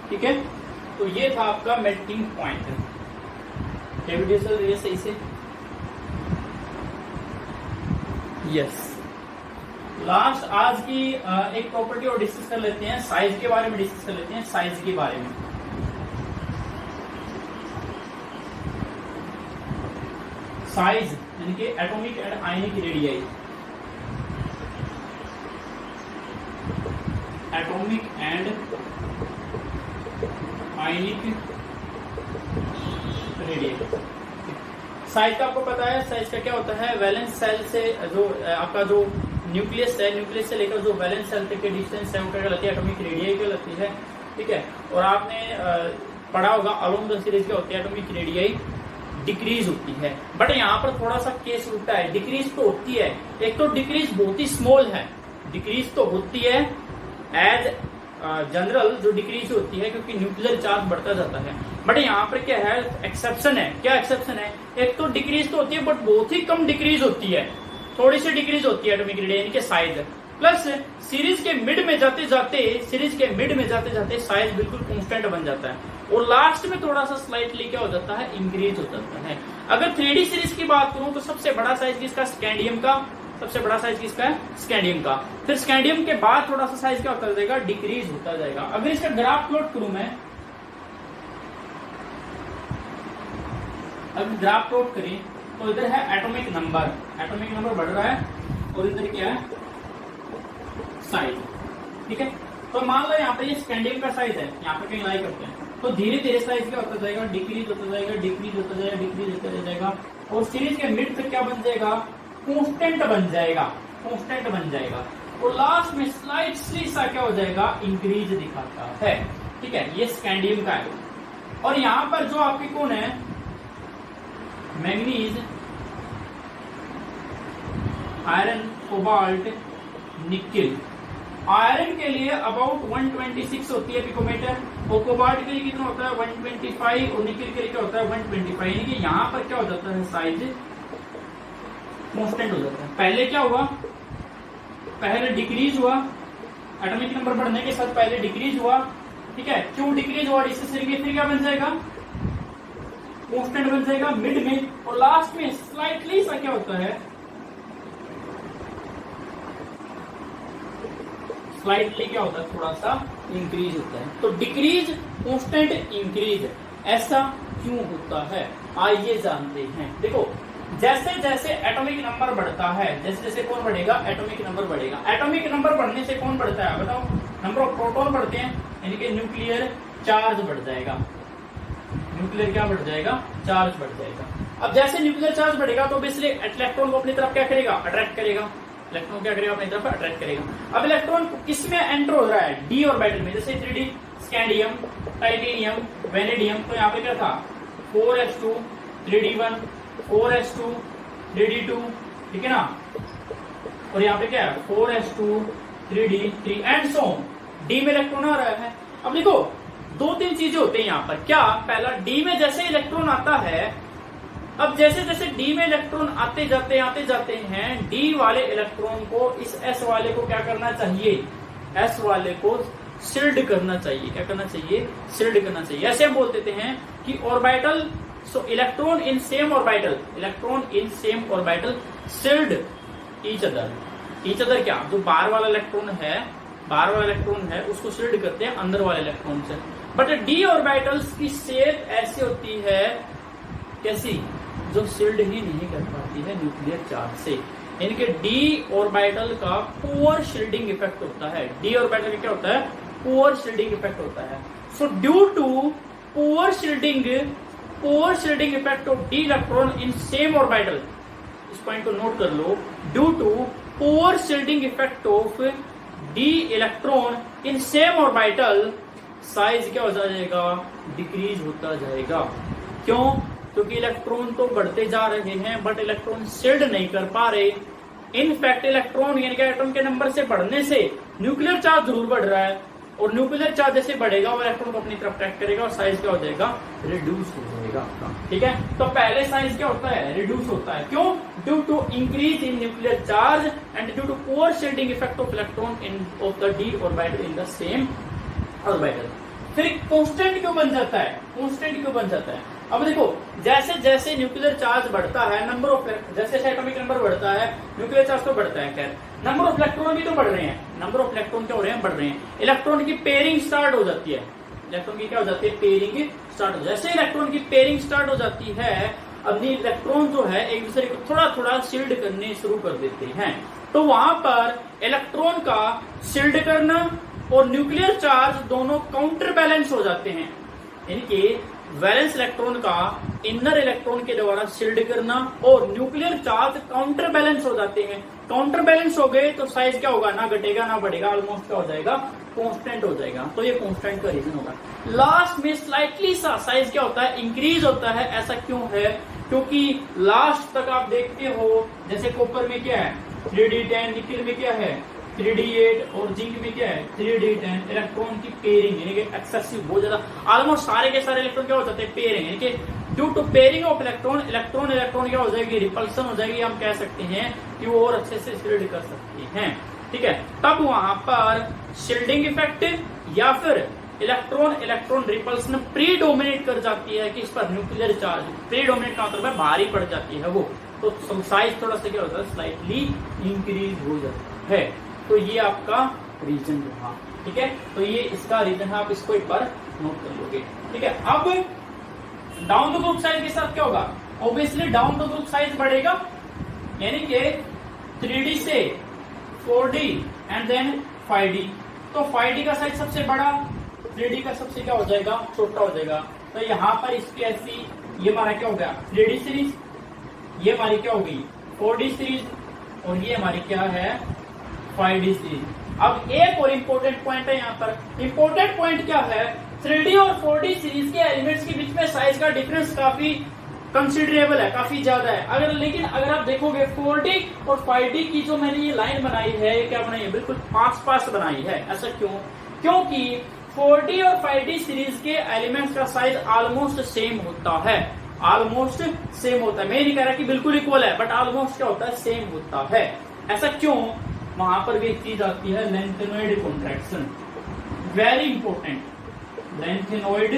ठीक है। तो ये था आपका मेल्टिंग पॉइंट। वीडियो चल रही है सही से? यस। लास्ट आज की एक प्रॉपर्टी और डिस्कस कर लेते हैं, साइज के बारे में डिस्कस कर लेते हैं, साइज के बारे में। साइज यानी कि atomic and ionic radii, atomic and ionic radii. Size का आपको पता है, साइज का क्या होता है, वैलेंस सेल से जो आपका जो न्यूक्लियस है, न्यूक्लियस से लेकर जो वैलेंस सेल तक के डिस्टेंस है वो क्या कहलाती है, एटॉमिक रेडियाई कहलाती है। ठीक है, और आपने पढ़ा होगा अलोंग द सीरीज क्या होती है, एटॉमिक रेडियाई डिक्रीज होती है। बट यहाँ पर थोड़ा सा केस उल्टा है, डिक्रीज तो होती है, एक तो डिक्रीज बहुत ही स्मॉल है, डिक्रीज तो होती है एज जनरल जो डिक्रीज होती है क्योंकि न्यूक्लियर चार्ज बढ़ता जाता है। बट यहाँ पर क्या है, एक्सेप्शन है। क्या एक्सेप्शन है, एक तो डिक्रीज तो होती है बट बहुत ही कम डिक्रीज होती है, थोड़ी सी डिक्रीज होती है एटॉमिक रेडियाई यानी कि साइज, प्लस सीरीज के मिड में जाते जाते साइज बिल्कुल कांस्टेंट बन जाता है और लास्ट में थोड़ा सा स्लाइटली क्या हो जाता है, इंक्रीज हो जाता है। अगर 3D सीरीज की बात करूं तो सबसे बड़ा साइज किसका, स्कैंडियम का, सबसे बड़ा साइज किसका है, स्कैंडियम का। फिर स्कैंडियम के बाद थोड़ा सा साइज क्या होता जाएगा, डिक्रीज होता जाएगा। अगर इसका ग्राफ प्लॉट करूं मैं, अगर ग्राफ प्लॉट करें तो इधर है एटॉमिक नंबर बढ़ रहा है और इधर क्या है, साइज। ठीक है, तो मान लो यहाँ पे ये स्कैंडियम का साइज है, यहाँ पे कहीं लाई करते हैं तो धीरे धीरे साइज क्या होता जाएगा, डिक्रीज होता जाएगा, डिक्रीज होता जाएगा, डिक्रीज होता जाएगा और सीरीज के मिड तक क्या बन जाएगा, कांस्टेंट बन जाएगा, कांस्टेंट बन जाएगा और लास्ट में स्लाइटली सा क्या हो जाएगा, इंक्रीज दिखाता है। ठीक है, ये स्कैंडियम का है। और यहाँ पर जो आपकी कौन है, manganese, iron, cobalt, nickel. Iron के लिए अबाउट 126 होती है पिकोमीटर और कोबाल्ट के लिए कितना होता है, 125 और निकिल के लिए क्या होता है, 125। यानी कि यहाँ पर क्या हो जाता है, साइज कांस्टेंट हो जाता है। पहले क्या हुआ, पहले डिक्रीज हुआ, एटॉमिक नंबर बढ़ने के साथ पहले डिक्रीज हुआ। ठीक है, क्यों डिक्रीज हुआ, फिर क्या बन जाएगा, कांस्टेंट बन जाएगा मिड में और लास्ट में स्लाइटली सा क्या होता है, स्लाइटली क्या होता है, थोड़ा सा इंक्रीज होता है। तो डिक्रीज, कांस्टेंट, इंक्रीज, ऐसा क्यों होता है, आइए जानते हैं। देखो जैसे जैसे एटॉमिक नंबर बढ़ता है, जैसे जैसे कौन बढ़ेगा, एटॉमिक नंबर बढ़ेगा। एटॉमिक नंबर बढ़ने से कौन बढ़ता है बताओ, नंबर ऑफ प्रोटॉन बढ़ते हैं यानी कि न्यूक्लियर चार्ज बढ़ जाएगा, न्यूक्लियर क्या बढ़ जाएगा, चार्ज बढ़ जाएगा। अब जैसे न्यूक्लियर चार्ज बढ़ेगा तो ऑब्वियसली इलेक्ट्रॉन को अपनी तरफ क्या करेगा, अट्रैक्ट करेगा, इलेक्ट्रॉन क्या करेगा, अपनी तरफ अट्रैक्ट करेगा। अब इलेक्ट्रॉन किस में एंटर हो रहा है, डी ऑर्बिटल में, जैसे 3D स्कैंडियम, टाइटेनियम, वेनेडियम। तो यहाँ पे क्या था, 4s2 3d1, 4s2 3d2, ठीक है ना, और यहाँ पे क्या है, 4s2 3d3 and so on. D में इलेक्ट्रॉन आ रहा है। अब देखो दो तीन चीजें होती हैं यहाँ पर, क्या, पहला डी में जैसे इलेक्ट्रॉन आता है, अब जैसे जैसे डी में इलेक्ट्रॉन आते जाते हैं, डी वाले इलेक्ट्रॉन को इस एस वाले को क्या करना चाहिए, एस वाले को शिल्ड करना चाहिए। क्या करना चाहिए, शिल्ड करना चाहिए। ऐसे हम बोल देते हैं कि orbital, so electron in same orbital, electron in same orbital shield each other. Each other क्या, जो बाहर वाला इलेक्ट्रॉन है उसको शिल्ड करते हैं अंदर वाले इलेक्ट्रॉन से। बट डी ऑर्बिटल्स की शेप ऐसी होती है, कैसी, जो शिल्ड ही नहीं कर पाती है न्यूक्लियर चार्ज से। इनके डी ऑर्बिटल का पुअर शिल्डिंग इफेक्ट होता है। डी ऑर्बिटल का क्या होता है, पुअर शिल्डिंग इफेक्ट होता है। So due to poor shielding effect of d electron in same orbital, इस पॉइंट को नोट कर लो, due to poor shielding effect of d electron in same orbital, size क्या हो जाएगा, डिक्रीज होता जाएगा। क्यों, क्योंकि इलेक्ट्रॉन तो बढ़ते जा रहे हैं बट इलेक्ट्रॉन शिल्ड नहीं कर पा रहे। इनफैक्ट इलेक्ट्रॉन यानी कि एटम के नंबर से बढ़ने से न्यूक्लियर चार्ज जरूर बढ़ रहा है और न्यूक्लियर चार्ज जैसे बढ़ेगा वो इलेक्ट्रॉन को अपनी तरफ अट्रैक्ट करेगा और साइज क्या हो जाएगा, रिड्यूस हो जाएगा। ठीक है, तो पहले साइज क्या होता है, रिड्यूस होता है। क्यों, due to increase in nuclear charge and due to poor shielding effect of electron in of the d orbital in the same orbital. फिर कांस्टेंट क्यों बन जाता है, कांस्टेंट क्यों बन जाता है। अब देखो जैसे जैसे न्यूक्लियर चार्ज बढ़ता है, नंबर ऑफ, जैसे जैसे एटॉमिक नंबर बढ़ता है, न्यूक्लियर चार्ज तो बढ़ता है, खैर नंबर ऑफ इलेक्ट्रॉन भी तो बढ़ रहे हैं, नंबर ऑफ इलेक्ट्रॉन क्या हो रहे हैं, बढ़ रहे हैं। इलेक्ट्रॉन की पेयरिंग स्टार्ट हो जाती है, इलेक्ट्रॉन की क्या हो जाती है, पेयरिंग स्टार्ट हो। जैसे इलेक्ट्रॉन की पेयरिंग स्टार्ट हो जाती है अपनी इलेक्ट्रॉन जो है एक दूसरे को थोड़ा थोड़ा शील्ड करने शुरू कर देते हैं। तो वहां पर इलेक्ट्रॉन का शील्ड करना और न्यूक्लियर चार्ज दोनों काउंटर बैलेंस हो जाते हैं, यानी कि वैलेंस इलेक्ट्रॉन का इनर इलेक्ट्रॉन के द्वारा शील्ड करना और न्यूक्लियर चार्ज काउंटर बैलेंस हो जाते हैं। काउंटर बैलेंस हो गए तो साइज क्या होगा, ना घटेगा ना बढ़ेगा, ऑलमोस्ट क्या हो जाएगा, कांस्टेंट हो जाएगा। तो ये कांस्टेंट का रीजन होगा। लास्ट में स्लाइटली सा साइज क्या होता है, इंक्रीज होता है। ऐसा क्यों है, क्योंकि लास्ट तक आप देखते हो जैसे कॉपर में क्या है 3d10, निकिल में क्या है 3d8 और जिंक में क्या है 3d10। इलेक्ट्रॉन की पेयरिंग यानी कि एक्सेसिव बहुत ज्यादा, ऑलमोस्ट सारे के सारे इलेक्ट्रॉन क्या हो जाते हैं, पेयरिंग, यानी कि due to pairing of electron electron क्या हो जाएगी, रिपल्सन हो जाएगी। हम कह सकते हैं कि वो और अच्छे से शील्ड कर सकती हैं, ठीक है। तब वहां पर शील्डिंग इफेक्ट या फिर इलेक्ट्रॉन रिपल्सन प्रीडोमिनेट कर जाती है कि इस पर न्यूक्लियर चार्ज, प्रीडोमिनेट का मतलब है भारी पड़ जाती है वो, तो साइज थोड़ा सा क्या होता है, स्लाइटली इंक्रीज हो जाता है। तो ये आपका रीजन रहा, ठीक है। तो ये इसका रीजन है, आप इसको एक बार नोट कर लोगे, ठीक है। अब डाउन द ग्रुप साइज के साथ क्या होगा, obviously down the group size बढ़ेगा, यानी कि 3D से 4D एंड देन 5D। तो 5D का साइज सबसे बड़ा, 3D का सबसे क्या हो जाएगा, छोटा हो जाएगा। तो यहाँ पर इसकी ऐसी, ये हमारा क्या हो गया 3D सीरीज, ये हमारी क्या होगी 4D सीरीज, और ये हमारी क्या है 5D सीरीज। अब एक और इम्पोर्टेंट पॉइंट है यहाँ पर। इम्पोर्टेंट पॉइंट क्या है, 3D और 4D सीरीज के एलिमेंट्स के बीच में साइज का डिफरेंस काफी कंसिडरेबल है, काफी ज्यादा है। लेकिन अगर आप देखोगे 4D और 5D की जो मैंने ये लाइन बनाई है, ये क्या बनाई है, बिल्कुल पास बनाई है। ऐसा क्यों, क्योंकि 4D और 5D सीरीज के एलिमेंट्स का साइज ऑलमोस्ट सेम होता है, ऑलमोस्ट सेम होता है। मैं नहीं कह रहा कि बिल्कुल इक्वल है, बट ऑलमोस्ट क्या होता है, सेम होता है। ऐसा क्यों, वहां पर भी एक चीज आती है lanthanoid contraction, very important, lanthanoid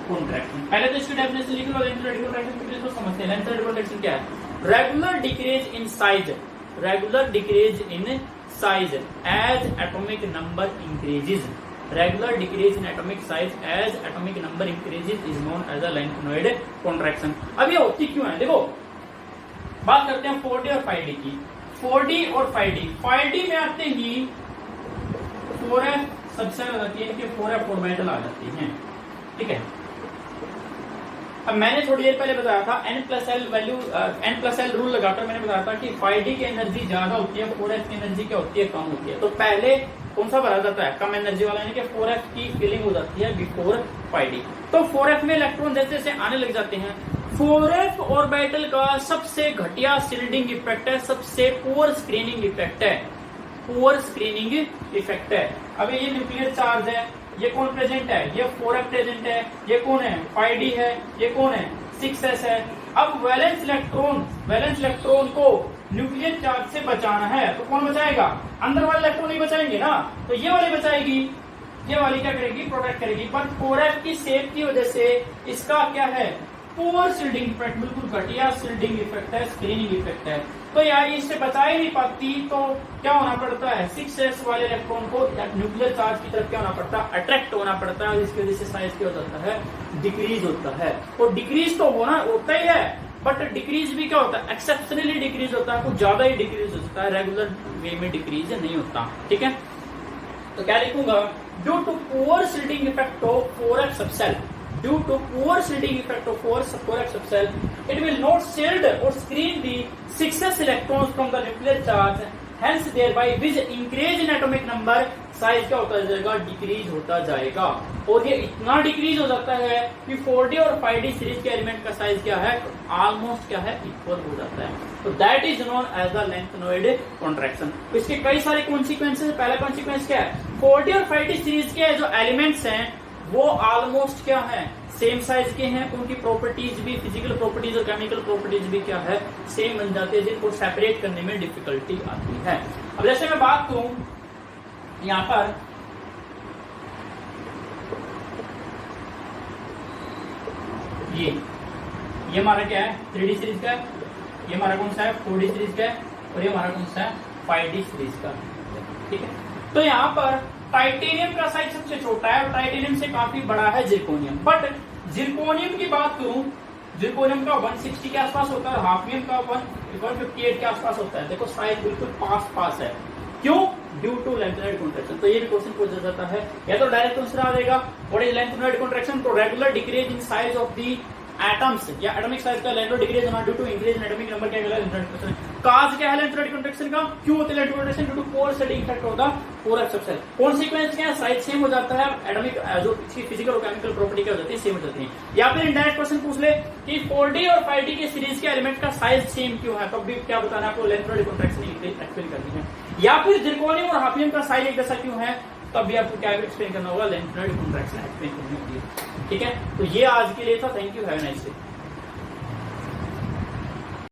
contraction. पहले तो इसकी डेफिनेशन लिख लो, लेंथेनॉइड कॉन्ट्रैक्शन को समझते हैं। लेंथेनॉइड कॉन्ट्रैक्शन क्या है, regular decrease in size, regular decrease in size as atomic number increases, regular decrease in atomic size as atomic number increases is known as a lanthanoid contraction. अब ये होती क्यों है, देखो बात करते हैं 4D और 5D की। 4D और 5D, 5D में आते ही 4f सबसे आ जाती है, 4f ऑर्बिटल आ जाती है, ठीक है। अब मैंने थोड़ी देर पहले बताया था n+l वैल्यू, n+l रूल लगाकर मैंने बताया था कि 5D की एनर्जी ज्यादा होती है, 4f की एनर्जी क्या होती है, कम होती है। तो पहले कौन सा भरा जाता है, कम एनर्जी वाला, यानी कि 4f की फिलिंग हो जाती है बिफोर 5D। तो 4f में इलेक्ट्रॉन जैसे जैसे आने लग जाते हैं, 4f ऑर्बिटल का सबसे घटिया शील्डिंग इफेक्ट है, सबसे पुअर स्क्रीनिंग इफेक्ट है, पुअर स्क्रीनिंग इफेक्ट है। अब ये न्यूक्लियर चार्ज है, ये कौन प्रेजेंट है, ये 4f प्रेजेंट है, ये कौन है 5D है, ये कौन है 6s है। अब वैलेंस इलेक्ट्रॉन को न्यूक्लियर चार्ज से बचाना है, तो कौन बचाएगा, अंदर वाले इलेक्ट्रॉन ही बचाएंगे ना, तो ये वाली बचाएगी, ये वाली क्या करेगी, प्रोटेक्ट करेगी। पर 4f की शेप की वजह से इसका क्या है, पुअर शील्डिंग इफेक्ट, बिल्कुल घटिया शील्डिंग इफेक्ट है, स्क्रीनिंग इफेक्ट है। तो यार इससे बचा ही नहीं पाती, तो क्या होना पड़ता है, 6s वाले इलेक्ट्रॉन को न्यूक्लियर चार्ज की तरफ क्या होना पड़ता है, अट्रैक्ट होना पड़ता है, और इसकी वजह से साइज क्या हो जाता है, डिक्रीज होता है। और डिक्रीज तो होता ही है, बट डिक्रीज भी क्या होता है, एक्सेप्शनली डिक्रीज होता है, कुछ ज्यादा ही डिक्रीज होता है, रेगुलर वे में डिक्रीज नहीं होता, ठीक है। तो क्या लिखूंगा, due to poor shielding effect of 4f subshell, due to poor shielding effect of 4f subcell, it will not shield or screen the 6s electrons from the nuclear charge, hence thereby with increase in atomic number size क्या होता जाएगा, decrease होता जाएगा। और ये इतना decrease हो जाता है कि 4D और 5D सीरीज के एलिमेंट का साइज क्या है, ऑलमोस्ट क्या है, इक्वल हो जाता है। तो that is known as the lanthanoid contraction. इसके कई सारे कॉन्सिक्वेंसेस, पहला कॉन्सिक्वेंस क्या है, 4D और 5D सीरीज के जो एलिमेंट्स हैं वो ऑलमोस्ट क्या है, सेम साइज के हैं, उनकी प्रॉपर्टीज भी, फिजिकल प्रॉपर्टीज और केमिकल प्रॉपर्टीज भी क्या है, सेम बन जाती है, जिनको सेपरेट करने में डिफिकल्टी आती है। अब जैसे मैं बात करूं यहां पर, ये हमारा क्या है 3D सीरीज का, ये हमारा कौन सा है 4D सीरीज का, और ये हमारा कौन सा है 5D सीरीज का, ठीक है। तो यहाँ पर टाइटेनियम का साइज सबसे छोटा है, और टाइटेनियम से काफी बड़ा है जिरकोनियम। बट जिरकोनियम की बात करूं, जिरकोनियम का 160 के आसपास होता है, हाफनियम का 158 के आसपास होता है। देखो साइज बिल्कुल पास है, क्यों? Due to lanthanoid contraction. तो ये भी क्वेश्चन पूछा जाता है, या तो डायरेक्ट आंसर आ जाएगा व्हाट इज लेंथेनॉइड कॉन्ट्रैक्शन, तो regular decrease in size of the atoms या एटॉमिक साइज का लेंथेनॉइड डिक्रीज होना due to increase in atomic number, क्या कहलाता है लेंथेनॉइड कॉन्ट्रैक्शन। काज क्या है लेंथेनॉइड कॉन्ट्रैक्शन का, क्यों होता है lanthanoid contraction? Due to poor setting effect होता पोर एक्सेप्शन। कॉन्सिक्वेंस क्या है, साइज सेम हो जाता है, एटॉमिक जो इसकी फिजिकल और केमिकल प्रॉपर्टी क्या हो जाती है, सेम हो जाती है। या फिर इनडायरेक्ट क्वेश्चन पूछ ले कि 4D और 5D के सीरीज के एलिमेंट का साइज सेम क्यों है, तब भी क्या बताना है आपको, लेंथेनॉइड कॉन्ट्रैक्शन एक्सप्लेन करनी है। या फिर जिरकोनियम और हाफनियम का साइज एक जैसा क्यों है, तब भी आपको क्या एक्सप्लेन करना होगा, लेंथेनॉइड कॉन्ट्रैक्शन एक्सप्लेन करनी होगी। ठीक है, तो ये आज के लिए था। Thank you, have a nice day.